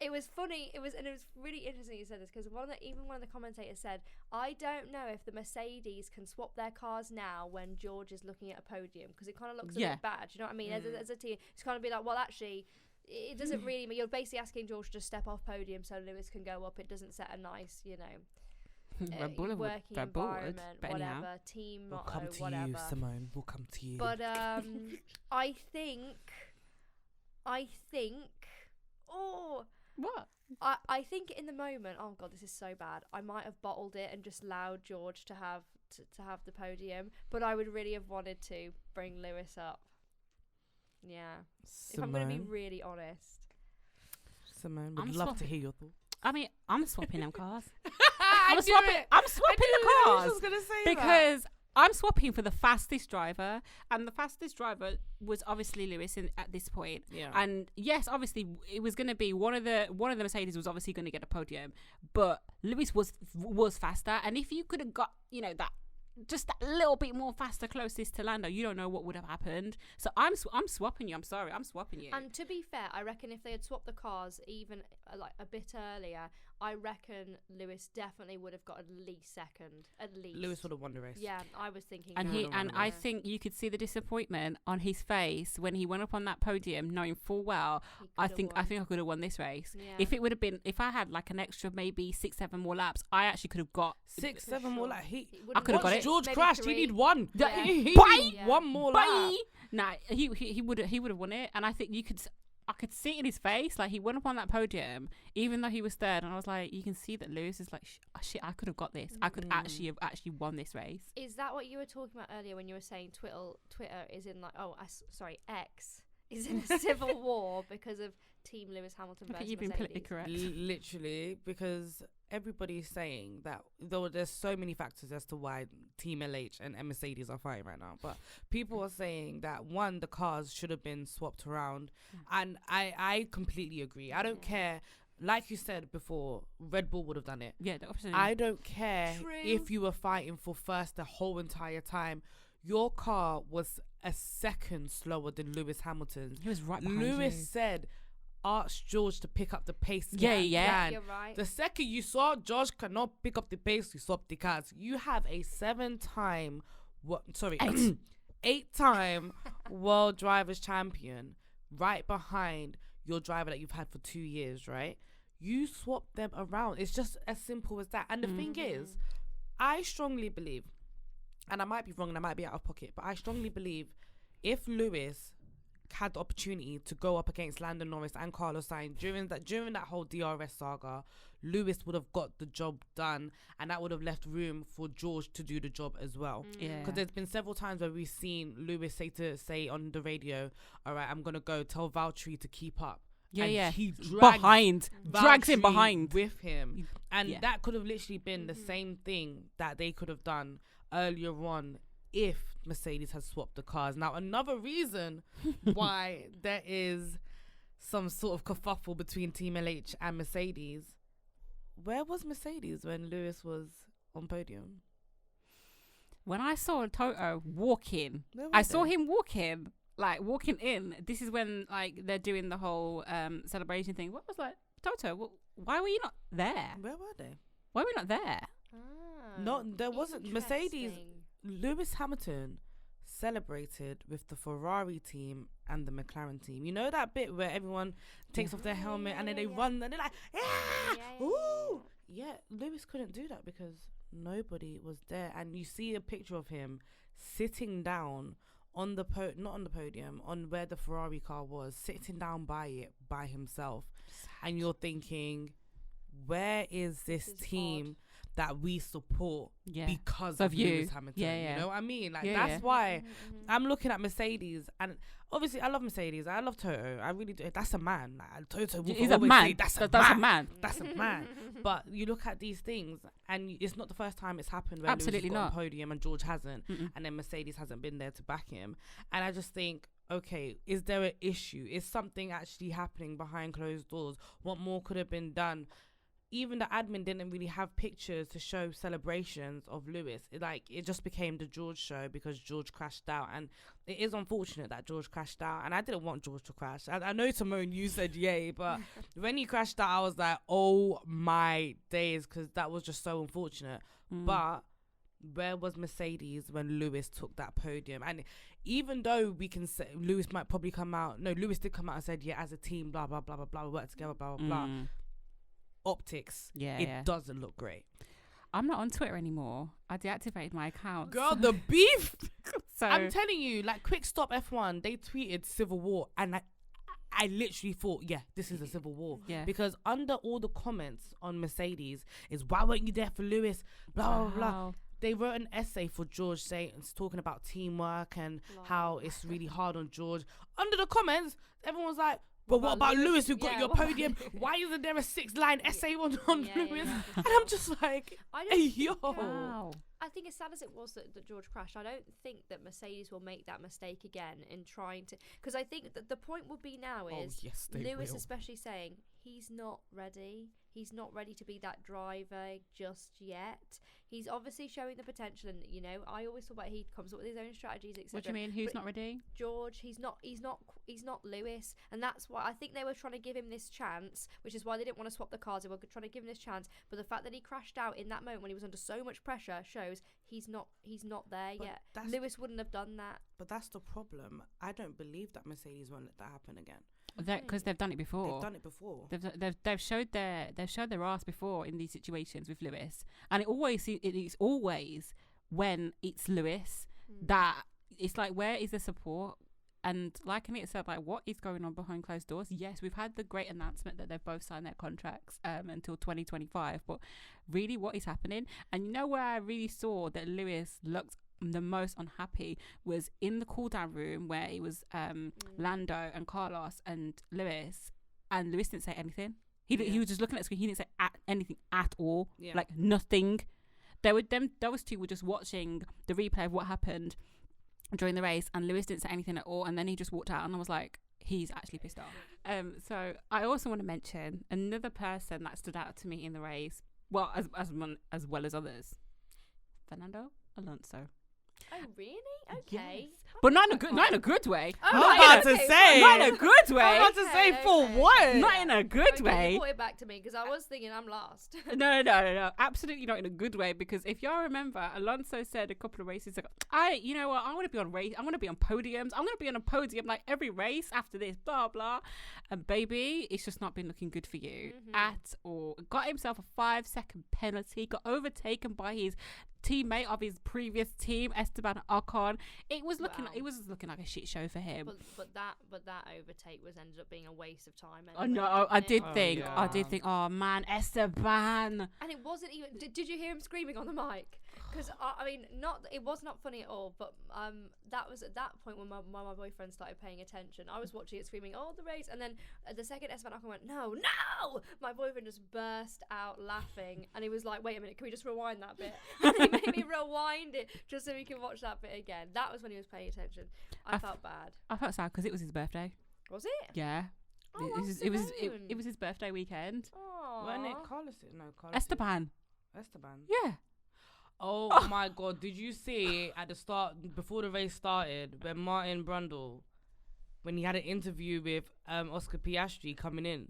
it was funny. It was really interesting you said this, because even one of the commentators said, I don't know if the Mercedes can swap their cars now when George is looking at a podium, because it kind of looks a bit bad. You know what I mean? As a team, it's kind of be like, well, actually, it doesn't really mean, you're basically asking George to just step off podium so Lewis can go up. It doesn't set a nice, working environment, whatever, team We'll motto, come to whatever. you, Simone. We'll come to you. But I think What? I think in the moment, oh god, this is so bad. I might have bottled it and just allowed George to have the podium, but I would really have wanted to bring Lewis up. Yeah, if I'm going to be really honest. Simone, would I'm love to swapping. hear your thoughts. I mean, I'm swapping them cars. I'm I'm swapping the cars gonna say because I'm swapping for the fastest driver, and the fastest driver was obviously Lewis at this point. Yeah. And yes, obviously it was going to be one of the Mercedes was obviously going to get a podium, but Lewis was faster, and if you could have got that just that little bit more faster closest to Lando, you don't know what would have happened. So I'm swapping you. I'm sorry, I'm swapping you. And to be fair, I reckon if they had swapped the cars even like a bit earlier, I reckon Lewis definitely would have got at least second. At least Lewis would have won the race. Yeah, I was thinking. And I think you could see the disappointment on his face when he went up on that podium, knowing full well, I think I could have won this race. Yeah. If it would have been, if I had like an extra maybe 6-7 more laps, I actually could have got 6-7 more laps. I could have got it. George Maybe crashed. 3. He need one. Yeah. He Bye. need Yeah. one more lap. Bye. Nah, he would have won it, and I think I could see it in his face. Like, he went up on that podium, even though he was third, and I was like, you can see that Lewis is like, shit, I could have got this. I could actually won this race. Is that what you were talking about earlier when you were saying Twitter is in like X is in a civil war because of Team Lewis Hamilton I versus think you've been Mercedes? politically correct. Literally, because everybody's saying that though there's so many factors as to why Team LH and Mercedes are fighting right now, but people are saying that one, the cars should have been swapped around, and I completely agree. I don't care. Like you said before, Red Bull would have done it. Yeah, obviously. I don't care True. if you were fighting for first the whole entire time. Your car was a second slower than Lewis Hamilton's. He was right behind Lewis you. said, ask George to pick up the pace. Yeah, if he yeah. can." You're right. The second you saw George cannot pick up the pace, you swap the cars. You have a 8-time world drivers champion right behind your driver that you've had for 2 years, right? You swap them around. It's just as simple as that. And the thing is, I strongly believe, and I might be wrong and I might be out of pocket, but I strongly believe if Lewis had the opportunity to go up against Lando Norris and Carlos Sainz during that whole DRS saga, Lewis would have got the job done, and that would have left room for George to do the job as well. Yeah. Because there's been several times where we've seen Lewis say on the radio, all right, I'm gonna go tell Valtteri to keep up. Yeah, And yeah. he drags drags him Valtteri behind. with him, and Yeah. that could have literally been the same thing that they could have done earlier on if Mercedes had swapped the cars. Now, another reason why there is some sort of kerfuffle between Team LH and Mercedes, where was Mercedes when Lewis was on podium? When I saw Toto walking, Where I was saw they? him walking like walking in, this is when like they're doing the whole celebration thing. What was like, Toto? Why were you not there? Where were they? Why were we not there? Not there wasn't Mercedes. Interesting. Lewis Hamilton celebrated with the Ferrari team and the McLaren team. You know that bit where everyone takes off their helmet and then they run and they're like, ooh. Yeah, Lewis couldn't do that because nobody was there. And you see a picture of him sitting down on the not on the podium, on where the Ferrari car was, sitting down by it by himself. And you're thinking, where is this team that we support because of Lewis Hamilton? You know what I mean? Like that's why I'm looking at Mercedes, and obviously I love Mercedes. I love Toto. I really do. That's a man. Like, Toto is a man. That's a man. That's a man. But you look at these things, and it's not the first time it's happened where Absolutely Lewis has got not. on podium and George hasn't, and then Mercedes hasn't been there to back him. And I just think, okay, is there an issue? Is something actually happening behind closed doors? What more could have been done? Even the admin didn't really have pictures to show celebrations of Lewis. It just became the George show because George crashed out. And it is unfortunate that George crashed out. And I didn't want George to crash. I know, Simone, you said yay, but when he crashed out, I was like, oh my days, because that was just so unfortunate. But where was Mercedes when Lewis took that podium? And even though we can say Lewis might probably come out, no, Lewis did come out and said, yeah, as a team, blah, blah, blah, blah, blah, we work together, blah, blah, blah. Optics, it doesn't look great. I'm not on Twitter anymore. I deactivated my account. Girl, the beef. So I'm telling you, like, quick stop F1, they tweeted civil war, and I literally thought, yeah, this is a civil war. Yeah. Because under all the comments on Mercedes is, why weren't you there for Lewis? Blah, blah, blah. They wrote an essay for George talking about teamwork and how it's really hard on George. Under the comments, everyone was like, but what about Lewis who got your podium? Why isn't there a 6-line essay on Lewis? And I'm just like, yo. Wow. I think as sad as it was that George crashed, I don't think that Mercedes will make that mistake again in trying to, because I think that the point would be now is Lewis especially saying he's not ready. He's not ready to be that driver just yet. He's obviously showing the potential, and you know, I always thought about he comes up with his own strategies, etc. What do you mean? Who's not ready? George. He's not Lewis, and that's why I think they were trying to give him this chance, which is why they didn't want to swap the cars. They were trying to give him this chance, but the fact that he crashed out in that moment when he was under so much pressure shows he's not there yet. Lewis wouldn't have done that. But that's the problem. I don't believe that Mercedes won't let that happen again. Because they've done it before. They've done it before. They've showed their ass before in these situations with Lewis, and it is always when it's Lewis that it's like, where is the support? And like Anita said, like, what is going on behind closed doors? Yes, we've had the great announcement that they've both signed their contracts until 2025, but really, what is happening? And you know where I really saw that Lewis looked the most unhappy was in the cool down room where it was Lando and Carlos and Lewis didn't say anything. He was just looking at the screen. He didn't say anything at all. Like nothing. Those two were just watching the replay of what happened during the race, and Lewis didn't say anything at all, and then he just walked out, and I was like, he's actually pissed off. So I also want to mention another person that stood out to me in the race, well, as well as others, Fernando Alonso. Oh really? Okay. Yes. But not in a good way. Oh, I'm about to say. Not in a good way. I'm about to say for what? Not in a good way. You brought it back to me because I was thinking I'm last. No. Absolutely not in a good way, because if y'all remember, Alonso said a couple of races ago, you know what, I want to be on podiums. I'm going to be on a podium like every race after this, blah, blah. And baby, it's just not been looking good for you at all. Got himself a 5-second penalty, got overtaken by his teammate of his previous team, Esteban Ocon. It was looking like a shit show for him. But that overtake ended up being a waste of time. I know. I did think, oh man, Esteban. And it wasn't even. Did you hear him screaming on the mic? Because it was not funny at all. But that was at that point when my boyfriend started paying attention. I was watching it, screaming, "Oh, the race!" And then the second Esteban Ocon went, "No!" My boyfriend just burst out laughing, and he was like, "Wait a minute, can we just rewind that bit?" And he made me rewind it just so we can watch that bit again. That was when he was paying attention. I felt bad. I felt sad because it was his birthday. Was it? Yeah. Oh, it was his birthday weekend. Oh. Wasn't it Carlos? No, Carlos. Esteban. Yeah. Oh my God! Did you see at the start, before the race started, when Martin Brundle when he had an interview with Oscar Piastri coming in.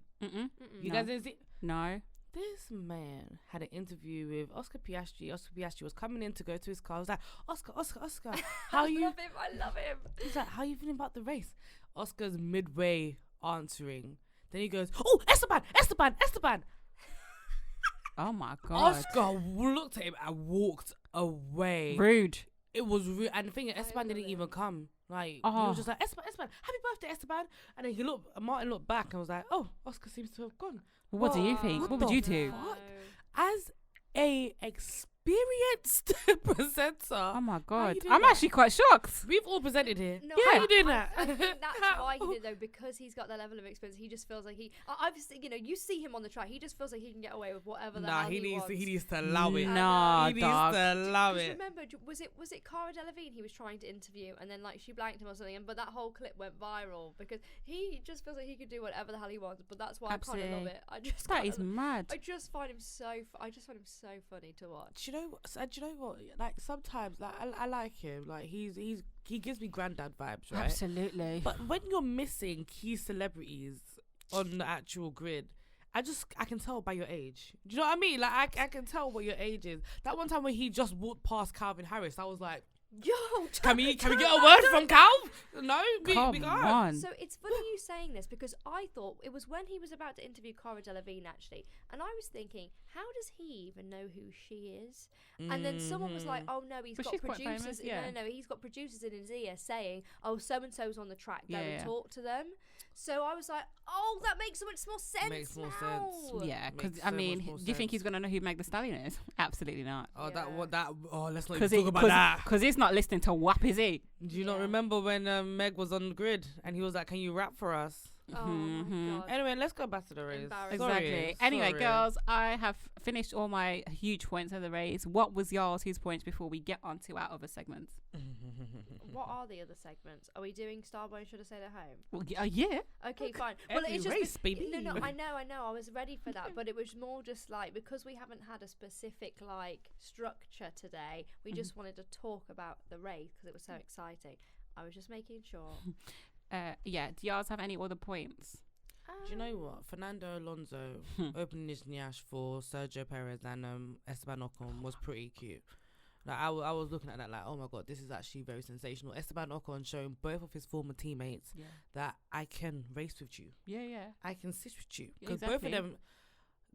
You guys didn't see? No. This man had an interview with Oscar Piastri. Oscar Piastri was coming in to go to his car. I was like, Oscar, how you? I love him. He's like, how you feeling about the race? Oscar's midway answering. Then he goes, oh, Esteban. Oh my God. Oscar looked at him and walked away. Rude. It was rude. And the thing is, Esteban didn't even come. Like, he was just like, Esteban, happy birthday, Esteban. And then Martin looked back and was like, oh, Oscar seems to have gone. What do you think? What would you do? Fuck? As a experienced presenter. Oh my God. you do I'm that? actually quite shocked. We've all presented here. No, How you doing that? I think that's why he did though, because he's got that level of experience. He just feels like obviously, you see him on the track. He just feels like he can get away with whatever the hell he wants. He needs to allow it. Nah, he needs dog. to allow it. Remember, was it Cara Delevingne he was trying to interview, and then like she blanked him or something, but that whole clip went viral because he just feels like he can do whatever the hell he wants. But that's why I kind of love it. That is mad. I just find him so. I just find him so funny to watch. Do you know what? Like sometimes, like I like him. Like he gives me granddad vibes, right? Absolutely. But when you're missing key celebrities on the actual grid, I can tell by your age. Do you know what I mean? Like I can tell what your age is. That one time when he just walked past Calvin Harris, I was like, Yo, can we get a word from Cal? No, we Come can't. on. So it's funny you saying this because I thought it was when he was about to interview Cara Delevingne actually, and I was thinking, how does he even know who she is? And then someone was like, oh no, he's But got she's quite producers. famous, yeah. No, he's got producers in his ear saying, oh, so and so's on the track. Go Yeah, and yeah. talk to them. So I was like, oh, that makes so much more sense. Makes more now. sense. Yeah, because Makes I so mean, much more do you think sense. he's gonna know who Meg Thee Stallion is? Absolutely not. Oh, Yeah. let's not even talk about that. Because he's not listening to WAP, is he? Do you not Yeah. remember when Meg was on the grid and he was like, can you rap for us? Oh my god. Anyway, let's go back to the race. Embarrassing. Exactly. Anyway, girls, I have finished all my huge points of the race. What was yours? Whose points before we get on to our other segments? What are the other segments? Are we doing Starboy Should Have Stayed at Home? Well, yeah. Okay, fine. every it's just race, baby. No, I know. I was ready for that, but it was more just like because we haven't had a specific like structure today. We just wanted to talk about the race because it was so exciting. I was just making sure. Yeah. Do y'all have any other points? Do you know what? Fernando Alonso opening his nyash for Sergio Perez and Esteban Ocon was pretty cute. Like I was looking at that like, oh my god, this is actually very sensational. Esteban Ocon showing both of his former teammates that I can race with you. Yeah. I can sit with you because Exactly. both of them,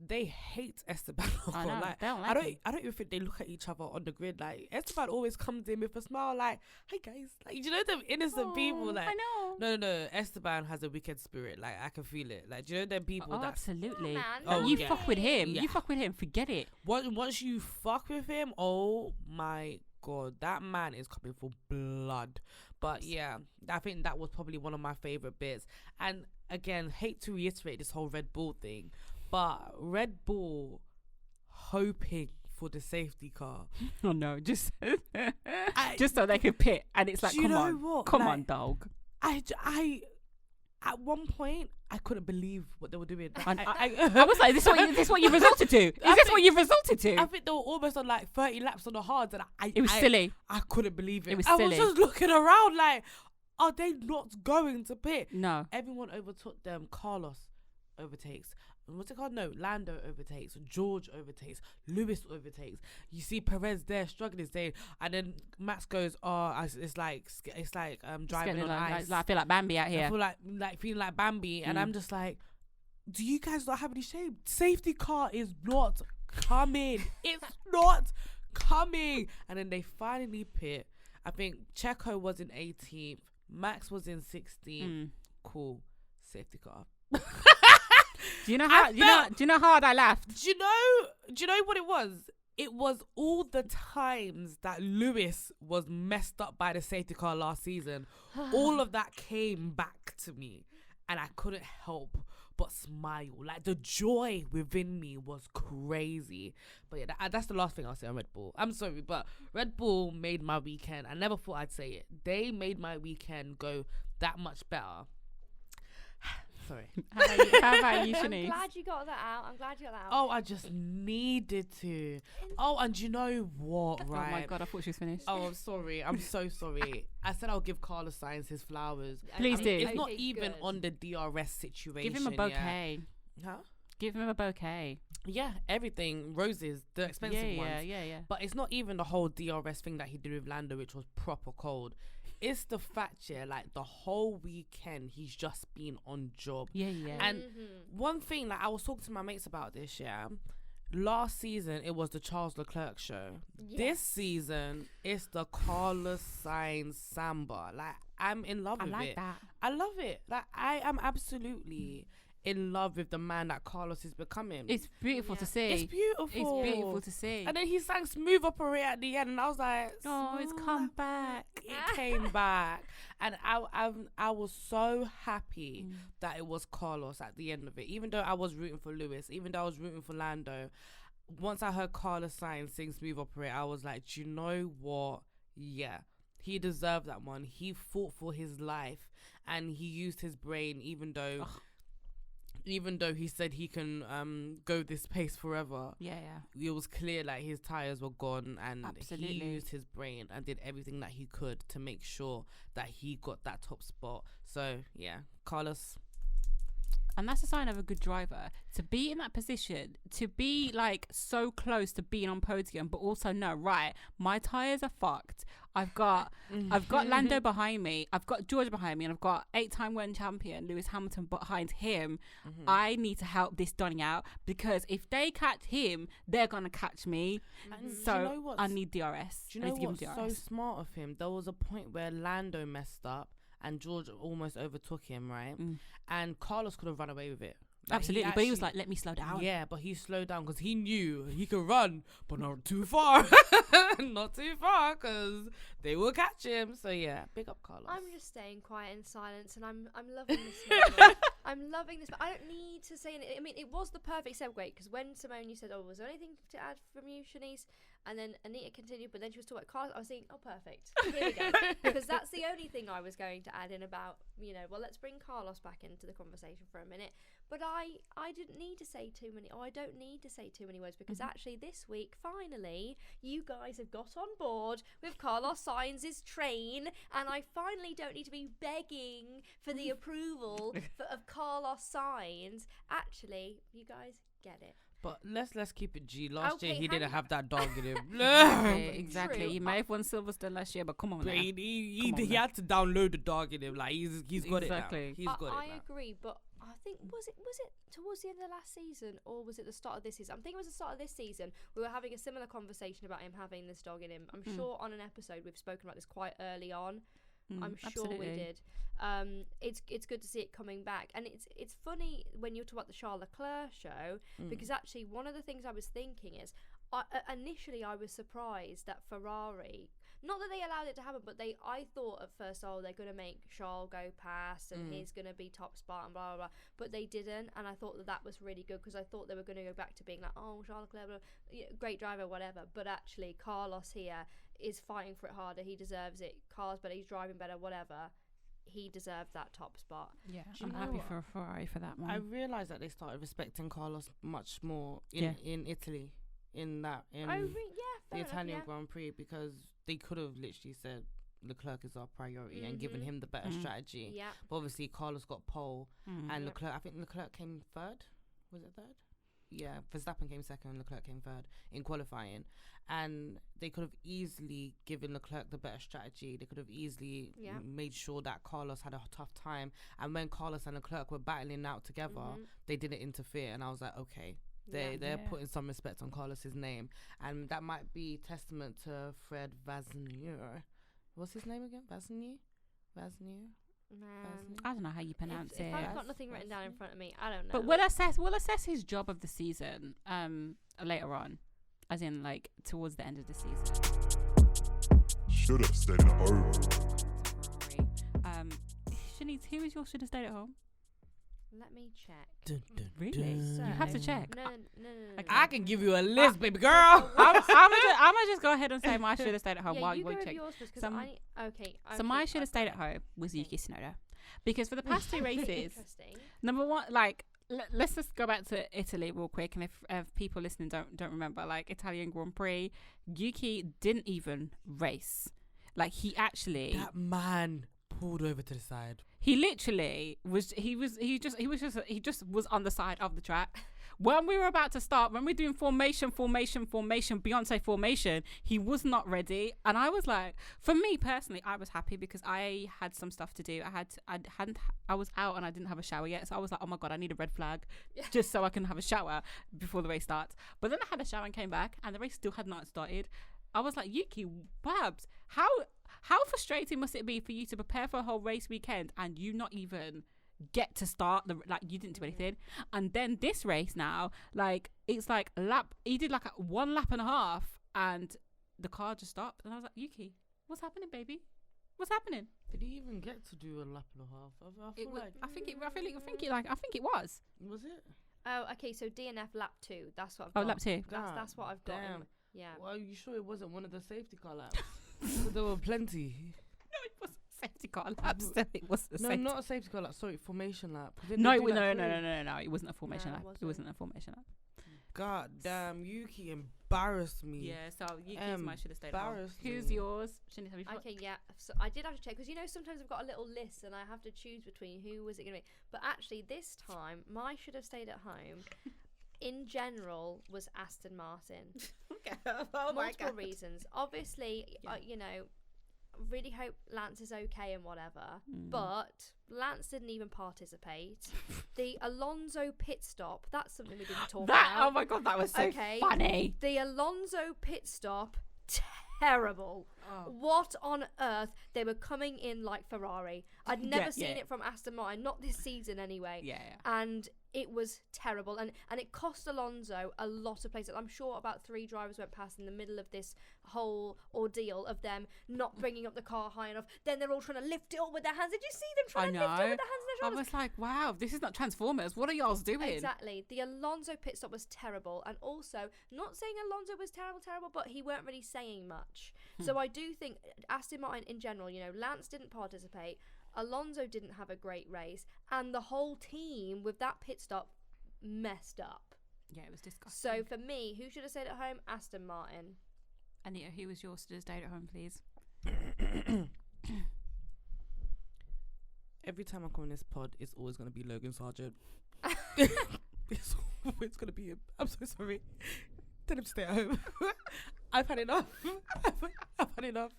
they hate Esteban Ocon. I know. Like, They don't like him. I don't even think they look at each other on the grid. Like Esteban always comes in with a smile, like, "Hey guys," like you know them innocent people. Like I know. no, Esteban has a wicked spirit. Like I can feel it. Like do you know them people Oh, that absolutely. man. Oh, You yeah. fuck with him. Yeah. You fuck with him. Forget it. once you fuck with him, oh my god, that man is coming for blood. But yeah, I think that was probably one of my favorite bits. And again, hate to reiterate this whole Red Bull thing, but Red Bull hoping for the safety car. Oh no, just so they could pit, and it's like, Do you come know on, what? come Like, on, dog. I at one point I couldn't believe what they were doing. I was like, this is what you resorted to? Is this what you've resorted to? I think they were almost on like 30 laps on the hards, and It was silly. I couldn't believe it. It was I silly. was just looking around like, are they not going to pit? No. Everyone overtook them. Carlos overtakes. What's it called? No, Lando overtakes. George overtakes. Lewis overtakes. You see Perez there struggling, saying, and then Max goes, "Oh, it's like driving on ice." I feel like Bambi out I here. feel like feeling like Bambi, and I'm just like, do you guys not have any shame? Safety car is not coming. It's not coming. And then they finally pit. I think Checo was in 18th. Max was in 16th. Cool. Safety car. Do you know how? Do you know how hard I laughed? Do you know what it was? It was all the times that Lewis was messed up by the safety car last season. All of that came back to me, and I couldn't help but smile. Like the joy within me was crazy. But yeah, that's the last thing I'll say on Red Bull. I'm sorry, but Red Bull made my weekend. I never thought I'd say it. They made my weekend go that much better. Sorry. How about you, I'm Chanise? glad you got that out. Oh, I just needed to. Oh, and you know what, right? Oh my god, I thought she was finished. Oh, I'm sorry. I'm so sorry. I said I'll give Carlos Sainz his flowers. Please do. It's not Okay, even good. on the DRS situation. Give him a bouquet. Yeah. Huh? Give him a bouquet. Yeah, everything. Roses, the expensive ones. Yeah. But it's not even the whole DRS thing that he did with Lando, which was proper cold. It's the fact, like the whole weekend, he's just been on job. Yeah. And one thing, like I was talking to my mates about this, last season, it was the Charles Leclerc show. Yes. This season, it's the Carlos Sainz Samba. Like, I'm in love with it. I like that. I love it. Like, I am absolutely in love with the man that Carlos is becoming. It's beautiful to see. It's beautiful. It's beautiful to see. And then he sang Smooth Operator at the end, and I was like, Oh, it's come back. It came back. And I was so happy that it was Carlos at the end of it. Even though I was rooting for Lewis, even though I was rooting for Lando, once I heard Carlos Sainz sing Smooth Operator, I was like, do you know what? Yeah. He deserved that one. He fought for his life, and he used his brain, even though he said he can go this pace forever. Yeah. It was clear like his tires were gone, and Absolutely. he used his brain and did everything that he could to make sure that he got that top spot. So yeah, Carlos. And that's a sign of a good driver, to be in that position, to be like so close to being on podium, but also no, right, my tires are fucked. I've got Lando behind me, I've got George behind me, and I've got 8-time world champion Lewis Hamilton behind him. I need to help this Donny out, because if they catch him, they're gonna catch me. So you know I need DRS. Do you know what's so smart of him? There was a point where Lando messed up and George almost overtook him, right? And Carlos could have run away with it. Like, Absolutely, but he was like, let me slow down. Yeah, but he slowed down because he knew he could run, but not too far. Not too far, because they will catch him. So yeah, big up Carlos. I'm just staying quiet in silence, and I'm loving this moment. I'm loving this. But I don't need to say anything. I mean, it was the perfect segue, because when Simone, you said, "Oh, was there anything to add from you, Chanise?" And then Anita continued, but then she was talking about Carlos. I was thinking, oh, perfect. Here we go. Because that's the only thing I was going to add in about, well, let's bring Carlos back into the conversation for a minute. But I didn't need to say too many, I don't need to say too many words, because actually this week, finally, you guys have got on board with Carlos Sainz's train, and I finally don't need to be begging for the approval of Carlos Sainz. Actually, you guys get it. But let's keep it G. Last Okay, year he didn't hang- have that dog in him. Exactly. True. You may have won Silverstone last year, but come on, But now. he Come on had to download the dog in him. Like he's got Exactly. it now. He's got I it now. agree, but I think was it towards the end of last season, or was it the start of this season? I'm thinking it was the start of this season. We were having a similar conversation about him having this dog in him. I'm sure on an episode we've spoken about this quite early on. I'm sure we did. It's good to see it coming back, and it's funny when you talk about the Charles Leclerc show, because actually one of the things I was thinking is, initially I was surprised that Ferrari, not that they allowed it to happen, but I thought at first, oh, they're going to make Charles go past and he's going to be top spot and blah, blah, blah. But they didn't. And I thought that was really good, because I thought they were going to go back to being like, oh, Charles Leclerc, blah, yeah, great driver, whatever. But actually, Carlos here is fighting for it harder. He deserves it. Car's better. He's driving better, whatever. He deserves that top spot. Yeah, Do you I'm know happy what? for a Ferrari for that one. I realised that they started respecting Carlos much more in Italy, in Yeah, the fair enough, Italian yeah. Grand Prix, because they could have literally said Leclerc is our priority and given him the better strategy. Yeah. But obviously Carlos got pole, and Yep. I think Leclerc came third. Was it third? Yeah, Verstappen came second and Leclerc came third in qualifying. And they could have easily given Leclerc the better strategy. They could have easily made sure that Carlos had a tough time. And when Carlos and Leclerc were battling out together, they didn't interfere. And I was like, okay, they're putting some respect on Carlos's name. And that might be testament to Fred Vasseur. What's his name again? Vasseur? Man. I don't know how you pronounce If it. I've got nothing written down in front of me, I don't know. But we'll assess his job of the season later on, as in like towards the end of the season. Should have stayed at home. Shanice, who is your should have stayed at home? Let me check. Really? So, You have to check. No. I can give you a list, baby girl. I'm gonna just go ahead and say my should have stayed at home Yeah, while you you go with check. yours first, 'cause Some- okay. So my should have stayed at home was Yuki Tsunoda. because for the past two races, Interesting. number one, like let's just go back to Italy real quick, and if people listening don't remember, like Italian Grand Prix, Yuki didn't even race. Like he That man pulled over to the side. he literally he just was on the side of the track. When we were about to start, when we're doing formation, Beyonce formation, he was not ready. And I was like, for me personally, I was happy because I had some stuff to do. I was out and I didn't have a shower yet. So I was like, oh my God, I need a red flag just so I can have a shower before the race starts. But then I had a shower and came back and the race still had not started. I was like, Yuki, Babs, how frustrating must it be for you to prepare for a whole race weekend and you not even get to start you didn't do anything. And then this race now, like it's like he did like 1 lap and a half and the car just stopped and I was like, Yuki, what's happening, baby? What's happening? Did he even get to do a lap and a half? I think it was. Was it? Oh, okay. So DNF lap 2. That's what I've Oh, got. lap 2. That's what I've got. Damn. Yeah. Well, are you sure it wasn't one of the safety car laps? 'Cause there were plenty. No, it wasn't a safety car lap. Still, it was a No, safety. not a safety car lap. Sorry, formation lap. No, it wasn't a formation No, it lap. It wasn't a formation lap. God damn, Yuki embarrassed me. Yeah, so Yuki's mine should have stayed home. Embarrassed Who's me. yours? Chanise, have you Okay, yeah. So I did have to check because sometimes I've got a little list and I have to choose between who was it going to be. But actually, this time, my should have stayed at home. In general, was Aston Martin. Okay. Oh Multiple reasons. Obviously, really hope Lance is okay and whatever. But Lance didn't even participate. The Alonso pit stop, that's something we didn't talk about. Oh my God, that was so funny. The Alonso pit stop, terrible. What on earth? They were coming in like Ferrari. I'd never seen it from Aston Martin, not this season anyway. Yeah. And it was terrible, and it cost Alonso a lot of places. I'm sure about 3 drivers went past in the middle of this whole ordeal of them not bringing up the car high enough. Then they're all trying to lift it up with their hands. Did you see them trying to lift it up with their hands and their I shoulders? was like, wow, this is not Transformers. What are y'all doing? Exactly. The Alonso pit stop was terrible, and also not saying Alonso was terrible, but he weren't really saying much. So I do think Aston Martin in general, Lance didn't participate. Alonso didn't have a great race, and the whole team with that pit stop messed up. Yeah, it was disgusting. So for me, who should have stayed at home? Aston Martin. Anita, who was yours to stay at home, please? Every time I come on this pod, it's always going to be Logan Sargent. It's always going to be him. I'm so sorry. Tell him to stay at home. I've had enough. I've had enough.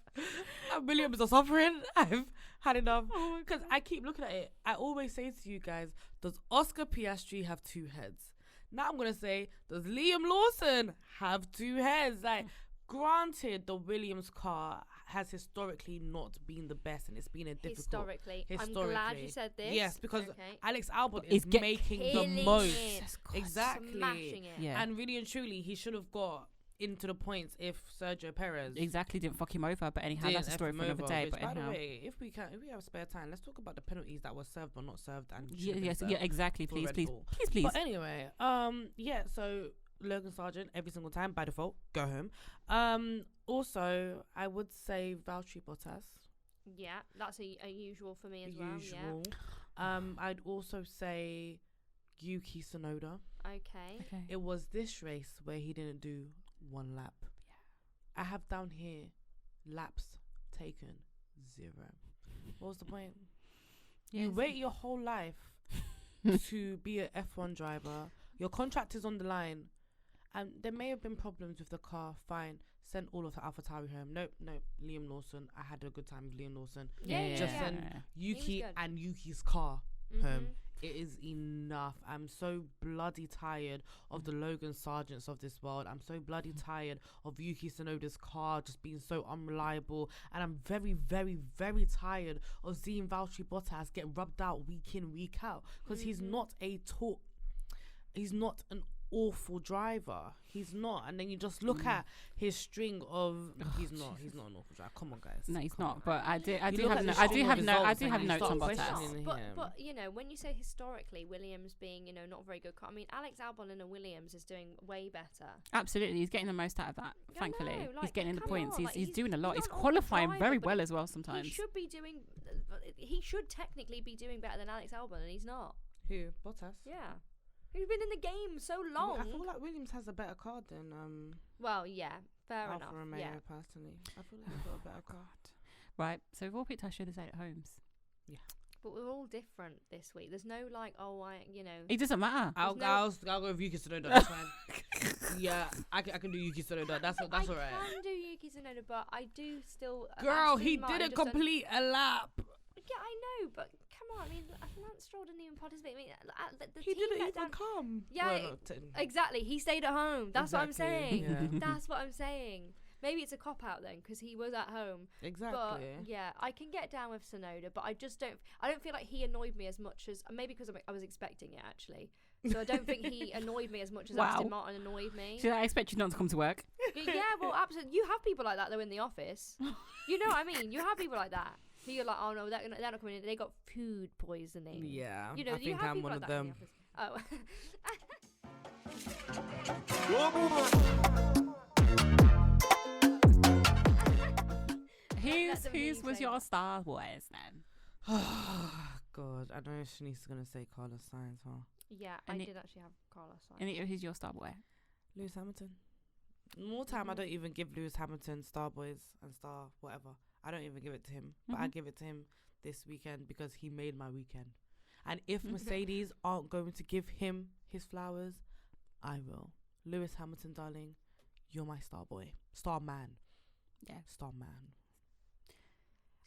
Williams are suffering. I've had enough. Because I keep looking at it. I always say to you guys, does Oscar Piastri have 2 heads? Now I'm going to say, does Liam Lawson have 2 heads? Like, granted, the Williams car has historically not been the best, and it's been a difficult. Historically. I'm glad you said this. Yes, because Okay. Alex Albon is making the Killing most. it. Exactly. Smashing it. Yeah. And really and truly, he should have got into the points if Sergio Perez Exactly, didn't fuck him over, but anyhow, didn't that's a F story him for another over, day. which, But by the anyhow, way, if we have spare time, let's talk about the penalties that were served but not served and should yeah, have been yes, served yeah, exactly. for Please, Red please, Bull. please. But anyway, so Logan Sargent every single time by default, go home. Also, I would say Valtteri Bottas. Yeah, that's a usual for me as well. Usual. I'd also say Yuki Tsunoda. Yeah. Okay. It was this race where he didn't do 1 lap. I have down here laps taken 0. What was the point? You wait your whole life to be an F1 driver. Your contract is on the line, and there may have been problems with the car. Fine, send all of the AlphaTauri home. Nope. Liam Lawson. I had a good time with Liam Lawson. Just send Yuki good. and Yuki's car Mhm. home. It is enough. I'm so bloody tired of the Logan Sargents of this world. I'm so bloody tired of Yuki Tsunoda's car just being so unreliable. And I'm very, very, very tired of seeing Valtteri Bottas get rubbed out week in, week out. Because he's not an awful driver. He's not. And then you just look at his string of. He's not an awful driver. Come on, guys. No, he's Come not. on. But I do You have look at the I do string have of no I results do and have you notes start on questioning Bottas. him. But you know, when you say historically, Williams being, you know, not very good car. I mean, Alex Albon in a Williams is doing way better. Absolutely, he's getting the most out of that. I Thankfully, know, he's like, getting in the come points. on, He's like, he's doing a lot. he's He's not an awful qualifying driver, very but well as well. Sometimes He should be doing. He should technically be doing better than Alex Albon, and he's not. Who? Bottas? Yeah, he's been in the game so I long. feel like Williams has a better car than Well, yeah, fair Alfa enough. Romeo Yeah. personally. I feel like they've got a better car. right. So we've all picked our shoulders out at homes. But we're all different this week. There's no like, you know. It doesn't matter. I'll no- go with Yuki Tsunoda. That's fine. Yeah, I can do Yuki Tsunoda. That's I alright. can do Yuki Tsunoda, but I do still. Girl, Aston he Martin didn't just don't- complete a lap. Yeah, I know, but come on. I mean, Lance Stroll didn't even participate. I mean, the He team didn't let even down. come. Yeah, Well, it- not technically. Exactly. He stayed at home. That's what I'm Exactly, saying. yeah. That's what I'm saying. Maybe it's a cop out then, because he was at home. Exactly. But yeah, I can get down with Tsunoda, but I just don't. I don't feel like he annoyed me as much as maybe because I was expecting it actually. So I don't think he annoyed me as much as Wow. Aston Martin annoyed me. So I expect you not to come to work. Yeah, well, absolutely. You have people like that though in the office. You know what I mean? You have people like that. Who you're like, oh no, they're not coming in. They got food poisoning. Yeah, You know, I you think have I'm people one like of that in them. the office. That's Whose was amazing. your Star Wars then? God, I know Shanice is gonna say Carlos Sainz, huh? Yeah, And I it- did actually have Carlos. And who's your Star Boy? Lewis Hamilton. More time, I Mhm. don't even give Lewis Hamilton Star Boys and Star whatever. I don't even give it to him, but I Mhm. give it to him this weekend because he made my weekend. And if Mhm. Mercedes aren't going to give him his flowers, I will. Lewis Hamilton, darling, you're my star boy, star man, Yeah, star man.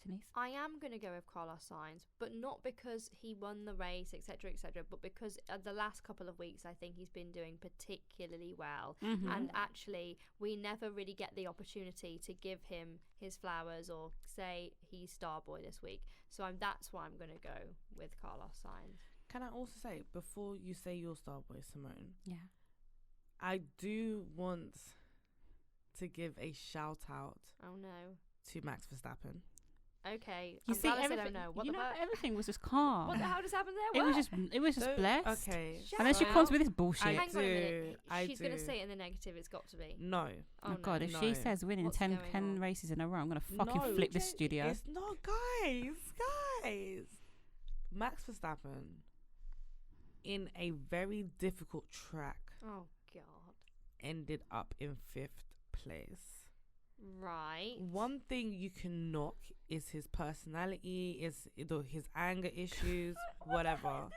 Shanice. I am going to go with Carlos Sainz, but not because he won the race, etc., but because the last couple of weeks I think he's been doing particularly well. Mm-hmm. And actually, we never really get the opportunity to give him his flowers or say he's star boy this week. So that's why I'm going to go with Carlos Sainz. Can I also say, before you say your star boy, Simone, Yeah. I do want to give a shout out Oh no. to Max Verstappen. Okay. You I'm see, glad I said everything. oh no. What You the know, fuck? everything was just calm. What the hell just happened there? It was What? just Don't- blessed. Okay. Shut And then she up. comes with this bullshit. I Hang on a minute. do, I She's going to do. say it in the negative. It's got to be. No. Oh, no. God, if no. she says winning What's 10 going on? races in a row, I'm going to fucking No, flip this Joe, studio. It's not, guys. Max Verstappen, in a very difficult track, Oh God. ended up in 5th place. Right. One thing you can knock is his personality, is his anger issues, whatever.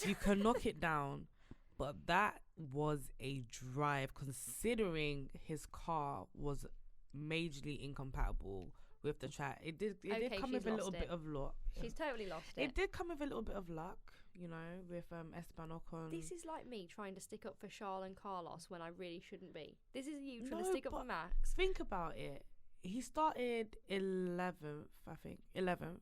You can knock it down, but that was a drive, considering his car was majorly incompatible with the track. It did Okay, come she's with a little lost bit it. of luck. She's totally lost it. It did come with a little bit of luck, you know, with Esteban Ocon. This is like me trying to stick up for Charles and Carlos when I really shouldn't be. This is you trying to No, stick up for but Max. Think about it. He started 11th, I think. 11th.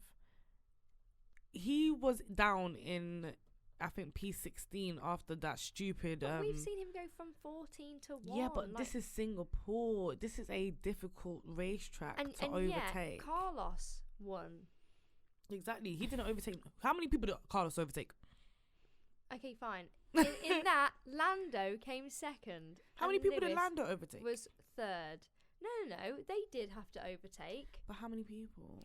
He was down in, I think, P16 after that stupid. But we've seen him go from 14 to 1. Yeah, but like, this is Singapore. This is a difficult racetrack to and overtake. yeah, Carlos won. Exactly. He didn't overtake. How many people did Carlos overtake? Okay, fine. In that, Lando came second. How many and people did Lewis Lando overtake? was third. No, they did have to overtake. But how many people?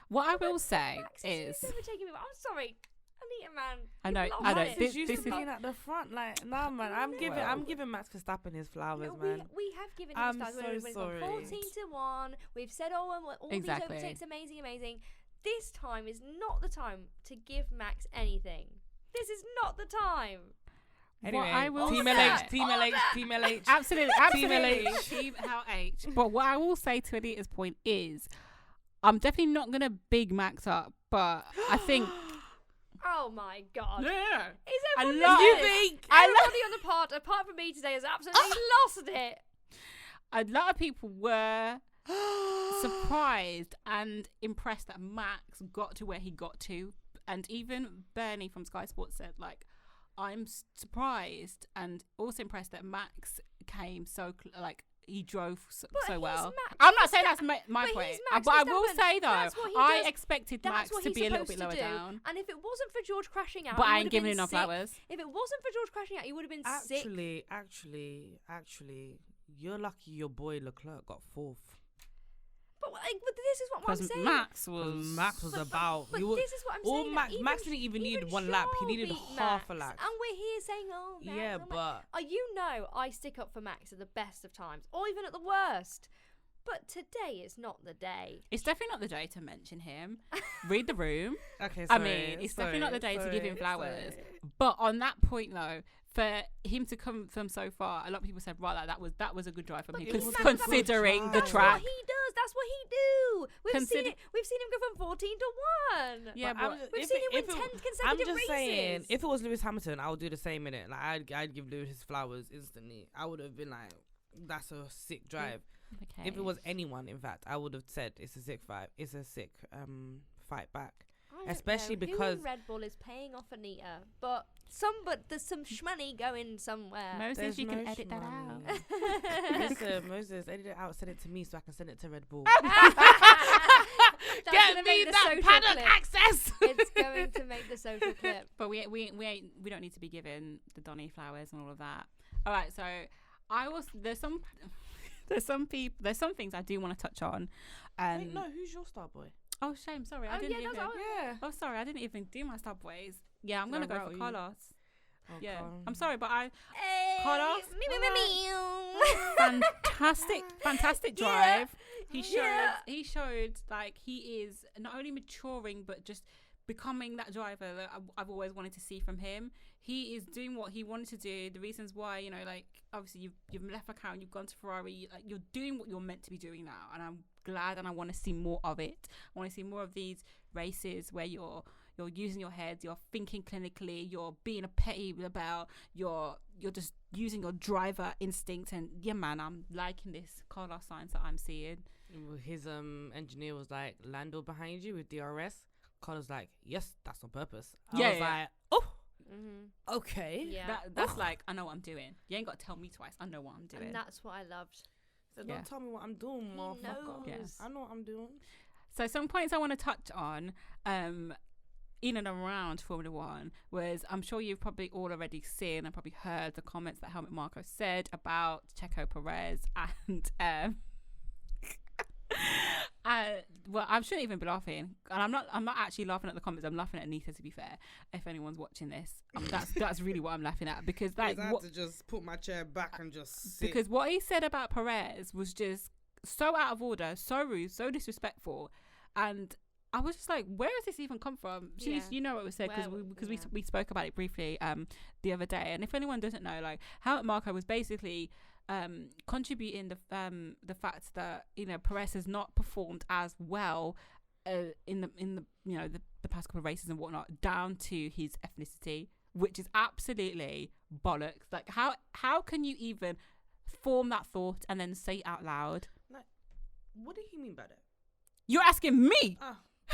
What I will say Max is, who's overtaking people. I'm sorry, Anita, man. I know, you've I lost know, it. this- used this to is- being at the front. Like, nah, man. I'm giving Max Verstappen his flowers, No, man. we have given him I'm stars when so we went from sorry. 14 to 1. We've said, all Exactly. these overtakes, amazing. This time is not the time to give Max anything. This is not the time. Anyway, I will Team say- LH, Team LH, Team LH. absolutely, Team absolutely, LH. Team LH. But what I will say to Anita's point is, I'm definitely not going to big Max up, but I think... Oh my God. Yeah. Is I everyone love- listening? You think- I love- Everybody on the pod, apart from me today, has absolutely lost it. A lot of people were surprised and impressed that Max got to where he got to. And even Bernie from Sky Sports said, like, I'm surprised and also impressed that Max came he drove so well. Max I'm not saying that's my but point, he's Max but I will Verstappen. say though, That's what he I does. expected That's Max what to he's be a little supposed bit lower to do. down. And if it wasn't for George crashing out, But he I would ain't have giving been enough sixth. flowers. If it wasn't for George crashing out, he would have been sixth. Actually, you're lucky your boy Leclerc got fourth. But this is what I'm Because saying. Max was about. But he was, this is what I'm all saying. Max, that Max didn't even need one lap. He needed beat half a Max, lap. And we're here saying, oh, Max, Yeah, oh, Max. but You know, I stick up for Max at the best of times, or even at the worst. But today is not the day. It's definitely not the day to mention him. Read the room. okay. I mean, it's definitely not the day to give him flowers. But on that point, though, for him to come from so far, a lot of people said, right, that was a good drive from him, it was Max considering Verstappen. the That's track. what he does. That's what he do. We've seen Consider- it. We've seen him go from 14 to 1. Yeah, But but We've seen him win 10 consecutive I'm just races. saying, if it was Lewis Hamilton, I would do the same in it. Like I'd give Lewis his flowers instantly. I would have been like, that's a sick drive. okay. If it was anyone, in fact, I would have said it's a sick fight. It's a sick fight back. I don't Especially know. Who because- in Red Bull is paying off Anita, but there's some shmoney going somewhere. Moses, There's you can no edit that out. shmoney. Listen, Moses, edit it out. Send it to me so I can send it to Red Bull. That's Get gonna me make the that social paddock clip. access. It's going to make the social clip. But we don't need to be given the Donny flowers and all of that. All right, so there's some things I do want to touch on. Wait, no, who's your star boy? Oh, shame. Sorry, Oh, I didn't yeah, even. that's all. Yeah. Oh, sorry, I didn't even do my star boys. Yeah, I'm Did gonna I go rattle for you? Carlos. Oh, Yeah, God. I'm sorry, but I Hey, Carlos? me. fantastic Yeah. drive. He showed Yeah. like he is not only maturing but just becoming that driver that I've always wanted to see from him. He is doing what he wanted to do. The reasons why, like obviously you've left McLaren, you've gone to Ferrari, like you're doing what you're meant to be doing now, and I'm glad and I want to see more of it. I want to see more of these races where you're using your head, you're thinking clinically, you're being a petty rebel, you're just using your driver instinct. And yeah, man, I'm liking this Carlos signs that I'm seeing. His engineer was like, Lando behind you with DRS. Carlos like, yes, that's on purpose. I was like, oh, Mm-hmm. okay. Yeah. That's like, I know what I'm doing. You ain't got to tell me twice. I know what I'm doing. And that's what I loved. So Yeah. don't tell me what I'm doing, He motherfucker. knows. I know what I'm doing. So some points I want to touch on in and around Formula One was, I'm sure you've probably all already seen and probably heard the comments that Helmut Marko said about Checo Perez and well, I shouldn't even be laughing, and I'm not actually laughing at the comments. I'm laughing at Anita, to be fair. If anyone's watching this, that's really what I'm laughing at, because like I had to just put my chair back and just sit. because what he said about Perez was just so out of order, so rude, so disrespectful, and I was just like, where has this even come from? Yeah. You know what was said, because Yeah. we spoke about it briefly the other day. And if anyone doesn't know, like Helmut Marko was basically contributing the fact that Perez has not performed as well in the past couple of races and whatnot, down to his ethnicity, which is absolutely bollocks. Like how can you even form that thought and then say it out loud? What did he mean by that? You're asking me.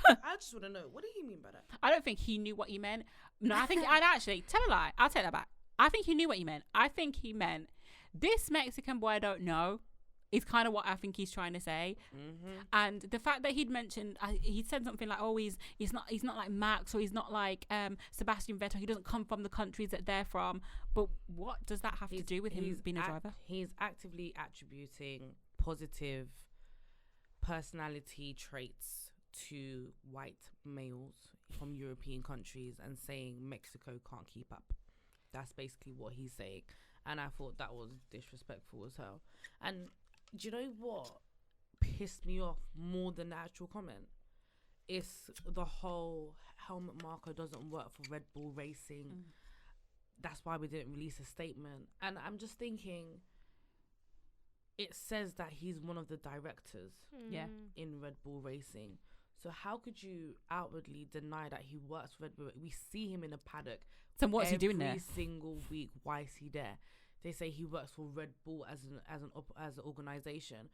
I just want to know, what did he mean by that? I don't think he knew what he meant. No, I think I'd actually tell a lie. I'll take that back. I think he knew what he meant. I think he meant this Mexican boy I don't know is kind of what I think he's trying to say. Mm-hmm. And the fact that he'd mentioned, he said something like, "Oh, he's not like Max, or he's not like Sebastian Vettel. He doesn't come from the countries that they're from." But what does that have to do with him being a driver? He's actively attributing positive personality traits to white males from European countries and saying Mexico can't keep up. That's basically what he's saying. And I thought that was disrespectful as hell. And do you know what pissed me off more than the actual comment? It's the whole Helmut Marko doesn't work for Red Bull Racing. That's why we didn't release a statement. And I'm just thinking, it says that he's one of the directors Yeah. in Red Bull Racing. So how could you outwardly deny that he works for Red Bull? We see him in a paddock. So what's he doing there? Every single week. Why is he there? They say he works for Red Bull as an organization.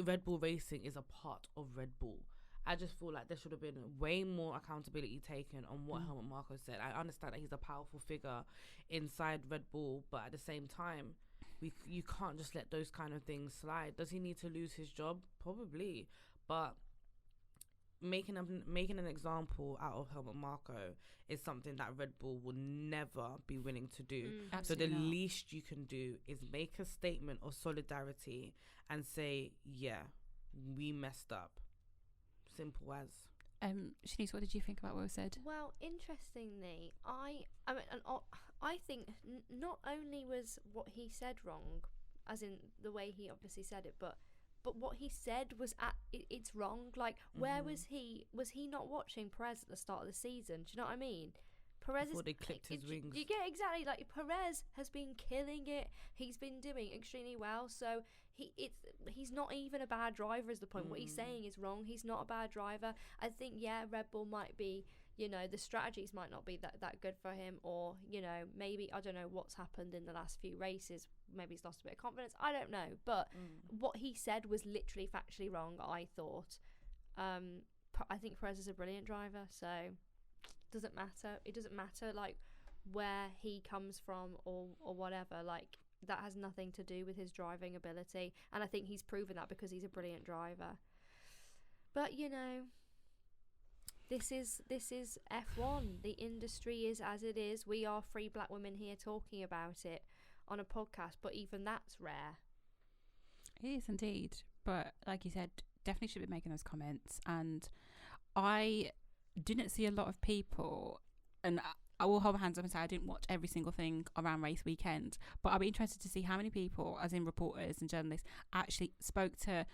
Red Bull Racing is a part of Red Bull, I just feel like there should have been way more accountability taken on what Helmut Marko said. I understand that he's a powerful figure inside Red Bull, but at the same time, you can't just let those kind of things slide. Does he need to lose his job? Probably, but making an example out of Helmut Marko is something that Red Bull will never be willing to do. So the least you can do is make a statement of solidarity and say, yeah, we messed up. Simple as. Chanise, what did you think about what was said? Well, interestingly, I mean, I think not only was what he said wrong, as in the way he obviously said it, but what he said was it's wrong. Like, where was he? Was he not watching Perez at the start of the season? Do you know what I mean? Perez Before they clipped his wings. Yeah, exactly. Like, Perez has been killing it. He's been doing extremely well. So he's not even a bad driver is the point. What he's saying is wrong. He's not a bad driver. I think, yeah, Red Bull might be, you know, the strategies might not be that good for him, or, you know, maybe, I don't know what's happened in the last few races. Maybe he's lost a bit of confidence. I don't know. But what he said was literally factually wrong, I thought. I think Perez is a brilliant driver, so doesn't matter. It doesn't matter, like, where he comes from or whatever. Like, that has nothing to do with his driving ability, and I think he's proven that because he's a brilliant driver. But, you know, this is F1. The industry is as it is. We are 3 black women here talking about it on a podcast, but even that's rare. It is indeed. But like you said, definitely should be making those comments. And I didn't see a lot of people, and I will hold my hands up and say I didn't watch every single thing around race weekend, but I'll be interested to see how many people, as in reporters and journalists, actually spoke to,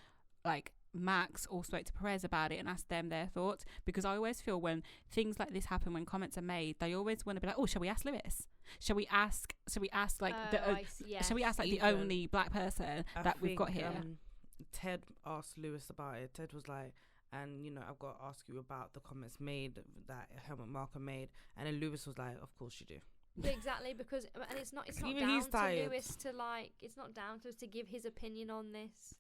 like, Max or spoke to Perez about it and asked them their thoughts. Because I always feel when things like this happen, when comments are made, they always want to be like, oh, shall we ask Lewis? Shall we ask like shall we ask like the only black person that we've got here? Ted asked Lewis about it. Ted was like, and, you know, I've got to ask you about the comments made that Helmut Marko made. And then Lewis was like, of course you do. Exactly, because, and it's not Even down he's to tired. Lewis to, like, it's not down to us to give his opinion on this.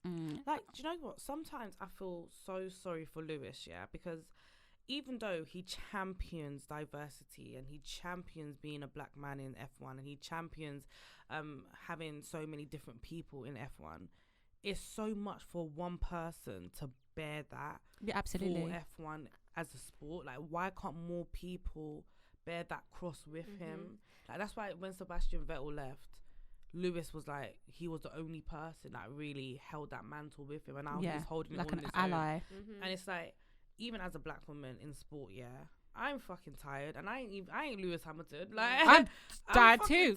Like, do you know what? Sometimes I feel so sorry for Lewis, yeah, because even though he champions diversity and he champions being a black man in F1 and he champions having so many different people in F1, it's so much for one person to bear that. Yeah, absolutely. For F1 as a sport. Like, why can't more people bear that cross with him? Like, that's why when Sebastian Vettel left, Lewis was like, he was the only person that really held that mantle with him, and now he's holding like it on an his ally. own. And it's like, even as a black woman in sport, yeah, I'm fucking tired, and I ain't Lewis Hamilton. Like, I'm tired fucking too.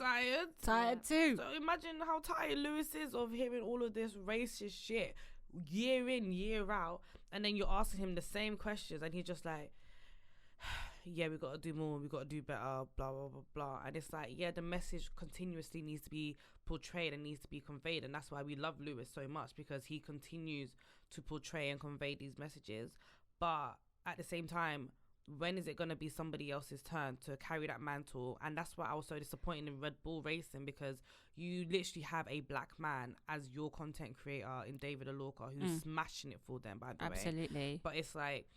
Tired too. So imagine how tired Lewis is of hearing all of this racist shit year in, year out, and then you're asking him the same questions, and he's just like, yeah, we got to do more, we got to do better, blah, blah, blah, blah. And it's like, yeah, the message continuously needs to be portrayed and needs to be conveyed. And that's why we love Lewis so much, because he continues to portray and convey these messages. But at the same time, when is it going to be somebody else's turn to carry that mantle? And that's why I was so disappointed in Red Bull Racing, because you literally have a black man as your content creator in David Alorca, who's smashing it for them, by the way. Absolutely. But it's like,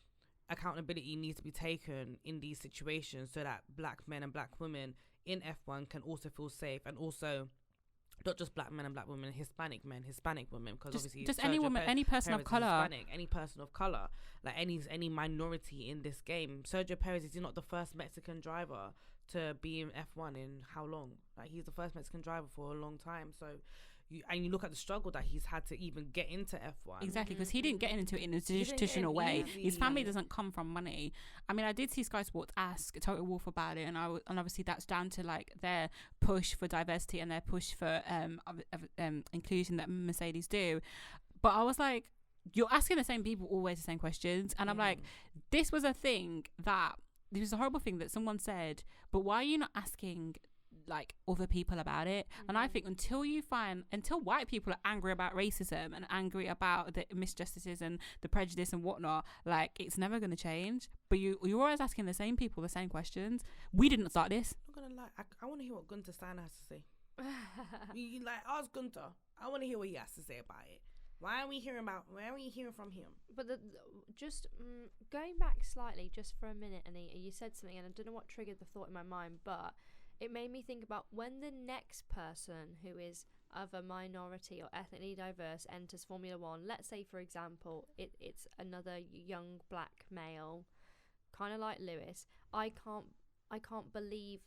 accountability needs to be taken in these situations so that black men and black women in F1 can also feel safe, and also not just black men and black women, Hispanic men, Hispanic women, because obviously just any woman, any person of color, Hispanic, any person of color, like any minority in this game. Sergio Perez is not the first Mexican driver to be in F1 in how long? Like, he's the first Mexican driver for a long time. So you look at the struggle that he's had to even get into F1. Exactly, because he didn't get into it in a traditional way. His family doesn't come from money. I mean, I did see Sky Sports ask Total Wolff about it, and obviously that's down to, like, their push for diversity and their push for inclusion that Mercedes do. But I was like, you're asking the same people always the same questions, and I'm like, this was a horrible thing that someone said, but why are you not asking, like, other people about it? And I think until white people are angry about racism and angry about the misjustices and the prejudice and whatnot, like, it's never going to change. But you're always asking the same people the same questions. We didn't start this. I'm not gonna lie, I want to hear what Gunther Steiner has to say. Like, ask Gunther. I want to hear what he has to say about it. Why are we hearing from him? But just going back slightly, just for a minute, Anita, you said something, and I don't know what triggered the thought in my mind, but it made me think about when the next person who is of a minority or ethnically diverse enters Formula One. Let's say, for example, it's another young black male, kind of like Lewis. I can't believe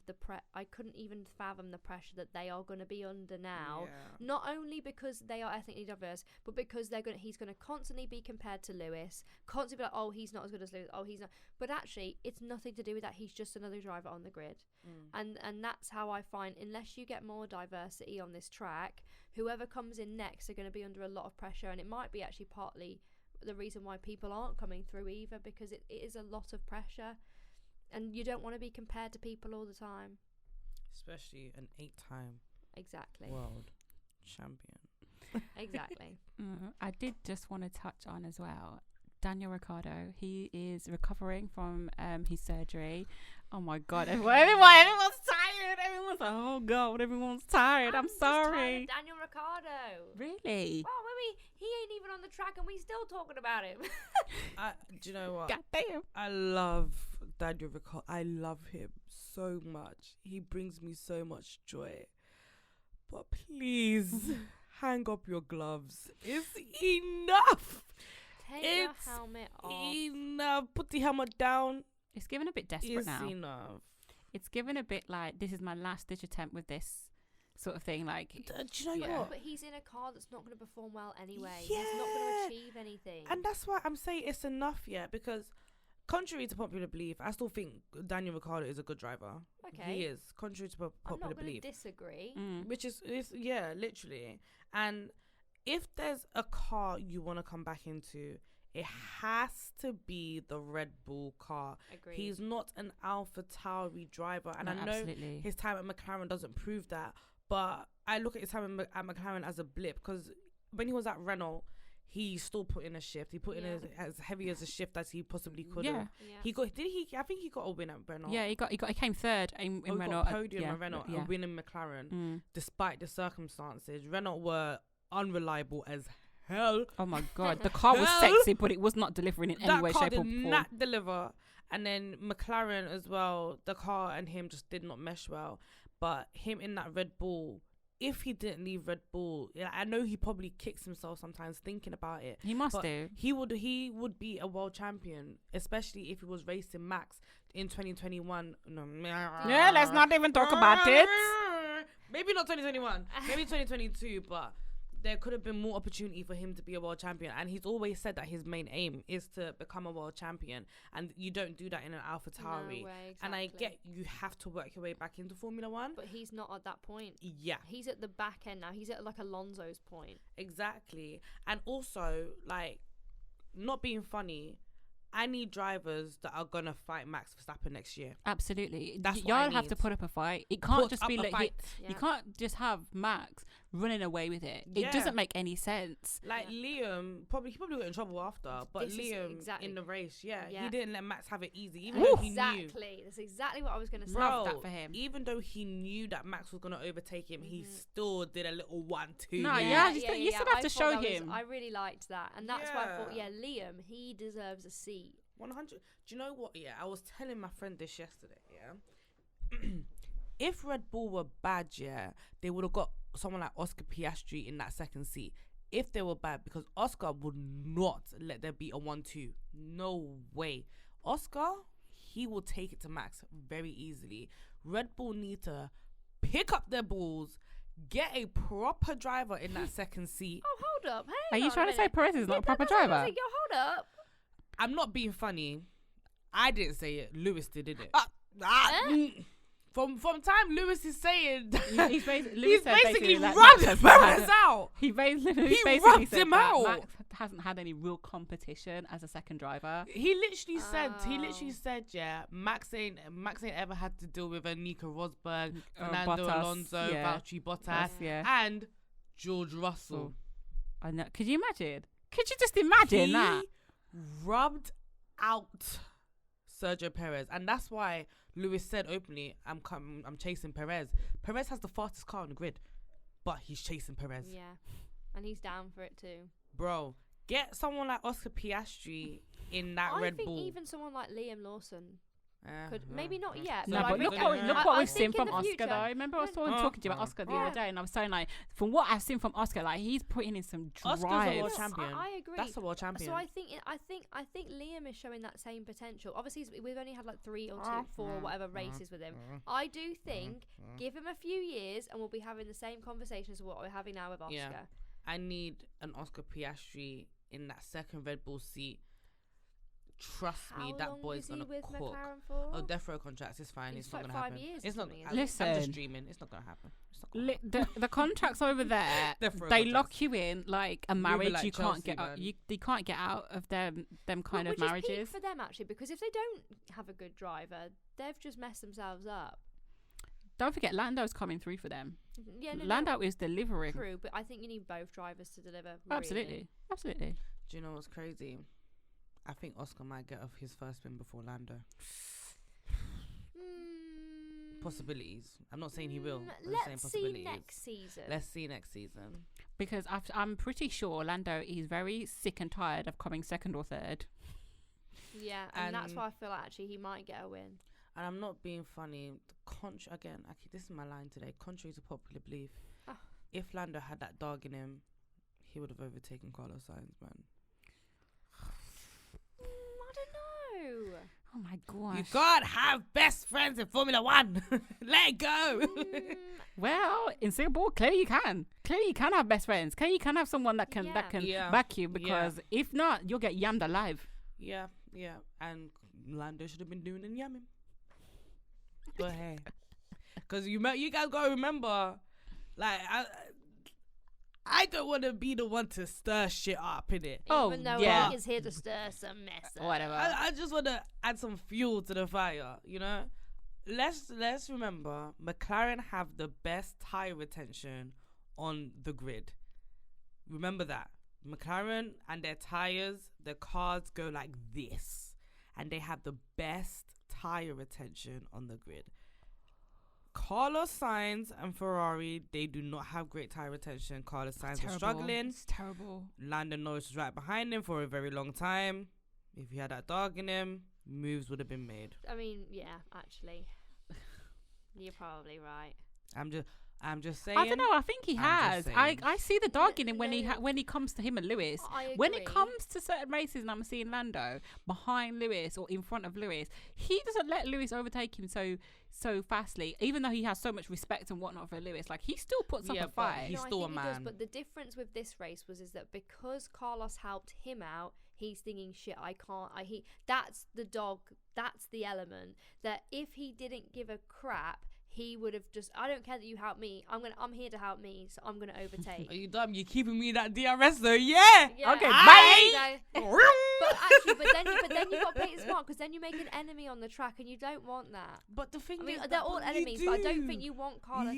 I couldn't even fathom the pressure that they are going to be under now. Yeah. Not only because they are ethnically diverse, but because he's going to constantly be compared to Lewis. Constantly be like, oh, he's not as good as Lewis. Oh, he's not. But actually, it's nothing to do with that. He's just another driver on the grid. And that's how I find, unless you get more diversity on this track, whoever comes in next are going to be under a lot of pressure. And it might be actually partly the reason why people aren't coming through either, because it is a lot of pressure. And you don't want to be compared to people all the time. Especially an 8-time Exactly. world champion. Exactly. I did just want to touch on as well Daniel Ricciardo. He is recovering from his surgery. Oh my God, everyone's tired. Everyone's like, oh God, everyone's tired. I'm just tired sorry. of Daniel Ricciardo. Really? Well, maybe he ain't even on the track and we still talking about him. Do you know what? God damn. I love Daniel Ricciardo. I love him so much. He brings me so much joy. But please, hang up your gloves. It's enough. Take your It's helmet off. enough. Put the helmet down. It's given a bit desperate It's now. enough. It's given a bit like, this is my last ditch attempt with this sort of thing. Like, Do you know Yeah. what? But he's in a car that's not going to perform well anyway. He's Yeah. not going to achieve anything. And that's why I'm saying it's enough, yeah, because contrary to popular belief, I still think Daniel Ricciardo is a good driver. Okay. He is, contrary to I'm popular not going belief. to disagree. Which is yeah, literally. And if there's a car you want to come back into, it has to be the Red Bull car. Agreed. He's not an Alpha Tauri driver, and no, I know absolutely. his time at McLaren doesn't prove that, but I look at his time at McLaren as a blip, because when he was at Renault, he still put in a shift. He put in as heavy as a shift as he possibly could have. Yeah. He got. Did he? I think he got a win at Renault. Yeah, he came third in He Renault. got a podium at Renault, yeah. a win in McLaren, Mm. despite the circumstances. Renault were unreliable as hell. Oh my God, the car was sexy, but it was not delivering in any That way, car shape, or did form. not deliver. And then McLaren as well, the car and him just did not mesh well. But him in that Red Bull, if he didn't leave Red Bull, I know he probably kicks himself sometimes thinking about it. He must But do. He would be a world champion, especially if he was racing Max in 2021. No. Yeah, let's not even talk about it. Maybe not 2021. Maybe 2022, but there could have been more opportunity for him to be a world champion. And he's always said that his main aim is to become a world champion. And you don't do that in an Alpha Tauri. No way, And I exactly. get you have to work your way back into Formula One. But he's not at that point. Yeah, He's at the back end now. He's at like Alonso's point. exactly. And also, like, not being funny, I need drivers that are going to fight Max Verstappen next year. Absolutely. That's what Y'all I have to need. put up a fight. It can't Put just up be a like fight. Yeah. you can't just have Max running away with it. It Yeah. doesn't make any sense. Like Liam, he probably got in trouble after, but This is Liam exactly- in the race, he Yeah. didn't let Max have it easy, even though he knew. Exactly. That's exactly what I was going to say. Love Bro, that for him. even though he knew that Max was gonna overtake him, he still did a little 1-2. No, yeah. you still have I to thought show that was- him. I really liked that. And that's why I thought, Yeah. Liam, he deserves a seat. 100. Do you know what? Yeah, I was telling my friend this yesterday. Yeah, if Red Bull were bad, yeah, they would have got someone like Oscar Piastri in that second seat. If they were bad, because Oscar would not let there be a 1-2. No way. Oscar, he will take it to Max very easily. Red Bull need to pick up their balls, get a proper driver in that second seat. Oh, hold up. Hang Are you on trying a to say minute. Perez is not a proper that's what I was driver? like, yo, hold up. I'm not being funny. I didn't say it. Lewis did it. From time Lewis is saying He's he's said basically that rubbed Max Perez out. He basically He said rubbed him that out. Max hasn't had any real competition as a second driver. He literally said, Oh. yeah, Max ain't ever had to deal with a Nico Rosberg, Fernando Bottas, Alonso, yeah. Valtteri Bottas, Yeah. and George Russell. I know. Could you imagine? Could you just imagine He that? rubbed out Sergio Perez, and that's why Lewis said openly, I'm chasing Perez. Perez has the fastest car on the grid, but he's chasing Perez. Yeah. and he's down for it too. Bro, get someone like Oscar Piastri in that I Red think Bull. even someone like Liam Lawson could, maybe not yet. No, but I but look reckon- what I we've seen think in from the Oscar future- though. Remember I was talking to you about Oscar the Yeah. other day, and I was saying like, from what I've seen from Oscar, like he's putting in some Oscar's a drive. world No, champion. I agree. That's a world champion. So I think Liam is showing that same potential. Obviously, we've only had like 3 or 2, 4, whatever races with him. I do think give him a few years, and we'll be having the same conversations as what we're having now with Oscar. Yeah. I need an Oscar Piastri in that second Red Bull seat. Trust me, How that long boy's is he gonna with cook. McLaren for? Oh, death row contracts. It's fine. It's It's not like gonna 5 happen. years It's not. to me, I'm isn't it? just Listen. dreaming. It's not gonna happen. It's not gonna happen. The contracts over there, They're for they contracts. lock you in like a Move it marriage. like You can't Chelsea, get out. man. You can't get out of them kind of Which is peak marriages. for them actually, because if they don't have a good driver, they've just messed themselves up. Don't forget, Lando's coming through for them. Yeah, no, Lando is delivering. true, but I think you need both drivers to deliver. Absolutely, absolutely. Do you know what's crazy? I think Oscar might get off his first win before Lando. Possibilities. I'm not saying he will. I'm just saying Let's see possibilities. next season. Let's see next season. Because I'm pretty sure Lando is very sick and tired of coming second or third. Yeah, and that's And- why I feel like actually he might get a win. And I'm not being funny. Again, this is my line today. Contrary to popular belief, Ah. if Lando had that dog in him, he would have overtaken Carlos Sainz, man. I don't know. Oh my gosh. You can't have best friends in Formula One. Let it go. Well, in Singapore, clearly you can. Clearly you can have best friends. Clearly you can have someone that can Yeah. back you, because if not, you'll get yammed alive. Yeah. And Lando should have been doing the yamming. But hey, because you guys gotta remember, like I don't want to be the one to stir shit up in it. Oh, Even though yeah. he is here to stir some mess up. Whatever. I just want to add some fuel to the fire. You know, let's remember McLaren have the best tire retention on the grid. Remember that McLaren and their tires, the cars go like this, and they have the best tire retention on the grid. Carlos Sainz and Ferrari, they do not have great tire retention. Carlos Sainz is struggling. It's terrible. Lando Norris was right behind him for a very long time. If he had that dog in him, moves would have been made. I mean, yeah, actually, you're probably right. I'm just saying. I don't know. I think he I'm has. just I saying. see the dog in him when No. when he comes to him and Lewis. I agree. When it comes to certain races, and I'm seeing Lando behind Lewis or in front of Lewis, he doesn't let Lewis overtake him so fastly. Even though he has so much respect and whatnot for Lewis, like he still puts up Yeah, a but fight. he's I still think a he does, man. but the difference with this race is that because Carlos helped him out, he's thinking, shit, I can't. That's the dog. That's the element that if he didn't give a crap, he would have just. I don't care that you help me. I'm here to help me, so I'm gonna overtake. Are you dumb? You keeping me that DRS though? Yeah. Yeah, Okay, I- bye. But actually, but then you got to play it smart, because then you make an enemy on the track, and you don't want that. But the thing I mean, is, they're that all what you enemies, but I don't do. think you want Carlos.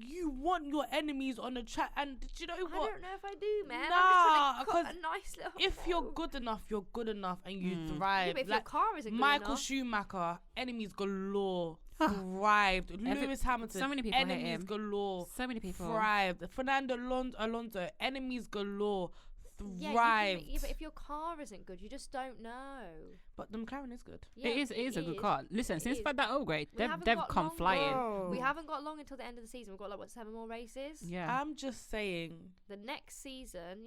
You want your enemies on the track, and do you know I what? don't know if I do, man. Nah, I'm just trying to 'cause cut a nice little. If you're hole. good enough, you're good enough, and you Yeah, thrive. but if like your car isn't good Michael enough, Schumacher, enemies galore, thrived. Lewis Hamilton, so many people hate enemies him. galore, So many people. thrived. Fernando Alonso, enemies galore, yeah, thrived. but if your car isn't good, you just don't know. But the McLaren is good. Yeah, it is a good car. Listen, It since is. they've had that upgrade, We they've haven't got come long, flying. Bro. We haven't got long until the end of the season. We've got like 7 more races. Yeah. I'm just saying, The next season,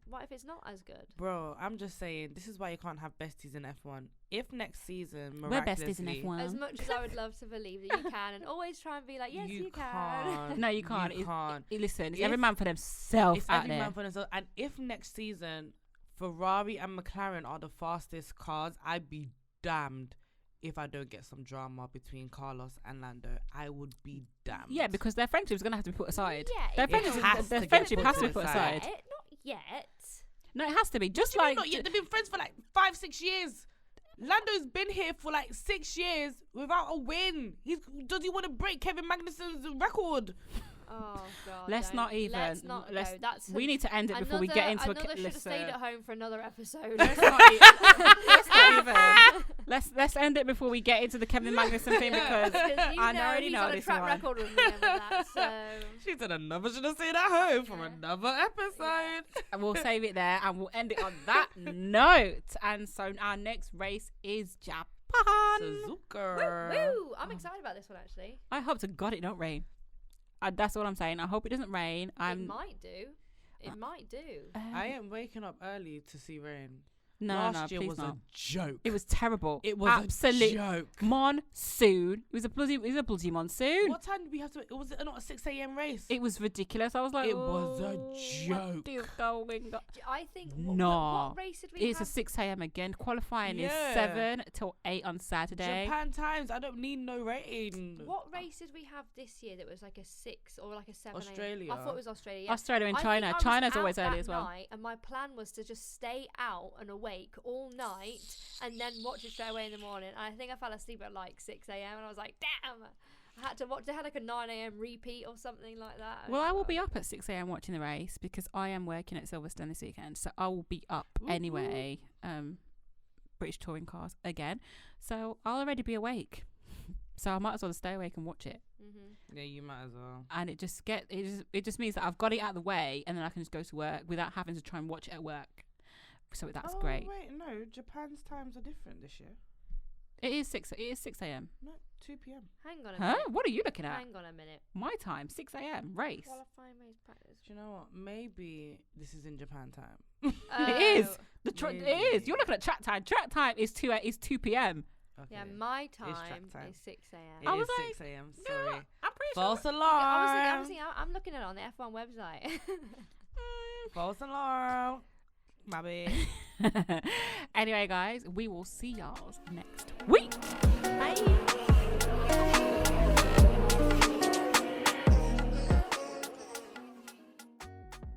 what if it's not as good? bro. I'm just saying. This is why you can't have besties in F1. If next season, We're besties in miraculously- F1. As much as I would love to believe that you can, and always try and be like, yes, you can. can't. No, you can't. You can't. Listen, it's If- every man for themselves It's out every there. man for themselves. And if next season Ferrari and McLaren are the fastest cars, I'd be damned if I don't get some drama between Carlos and Lando. I would be damned. Yeah, because their friendship's gonna have to be put aside. Yeah, Their it friendship, will. has their to get friendship put has to be to put the aside. side. Not yet. No, it has to be. Just What do you mean like not yet? They've been friends for like 5-6 years. Lando's been here for like 6 years without a win. Does he want to break Kevin Magnussen's record? Oh god. Let's don't. not even. Let's not go. That's we need to end it before we get into a. Another should have stayed at home for another episode. Let's not even. Let's end it before we get into the Kevin Magnuson thing because I already he's know on a this track one. record with me with that. So She said another should have stayed at home for another episode. And we'll save it there and we'll end it on that note. And so our next race is Japan. Suzuka. woo! I'm excited about this one actually. I hope to God it don't rain. That's all I'm saying. I hope it doesn't rain. It might do. It might do. I am waking up early to see rain. No, Last year please was no. a joke. It was terrible. It was absolute a joke. monsoon. It was a bloody monsoon. What time did we have to? Was it not a 6 a.m. race? It was ridiculous. I was like, It was a "Oh, joke." What is going on?" I think. No. What race did we It's have? a 6 a.m. again. Qualifying is Yeah. 7 till 8 on Saturday. Japan times. I don't need no rain. What race did we have this year that was like a 6 or like a 7 a.m.? Australia. I thought it was Australia. Yeah. Australia and I China. think I was China's out always early that as well. night, and my plan was to just stay out and awake all night and then watch it straight away in the morning. And I think I fell asleep at like 6 a.m. and I was like, damn. I had to watch. They had like a 9 a.m. repeat or something like that. Well, I will be up at 6 a.m. watching the race because I am working at Silverstone this weekend. So I will be up anyway. British touring cars again. So I'll already be awake. So I might as well stay awake and watch it. Mm-hmm. Yeah, you might as well. And it just means that I've got it out of the way and then I can just go to work without having to try and watch it at work. So that's great. Wait, no. Japan's times are different this year. It is 6 a.m. No, 2 p.m. Hang on a Huh? minute. What are you looking at? Hang on a minute. My time, 6 a.m. race. Qualifying race practice. Do you know what? Maybe this is in Japan time. It is. Oh, It is. You're looking at track time. Track time is 2 p.m. Okay. Yeah, my track time time. is 6 a.m. It I is was like, 6 a.m. No, Sorry. I'm pretty False sure. alarm. I'm looking at it on the F1 website. False alarm. My bad. Anyway, guys, we will see y'all next week.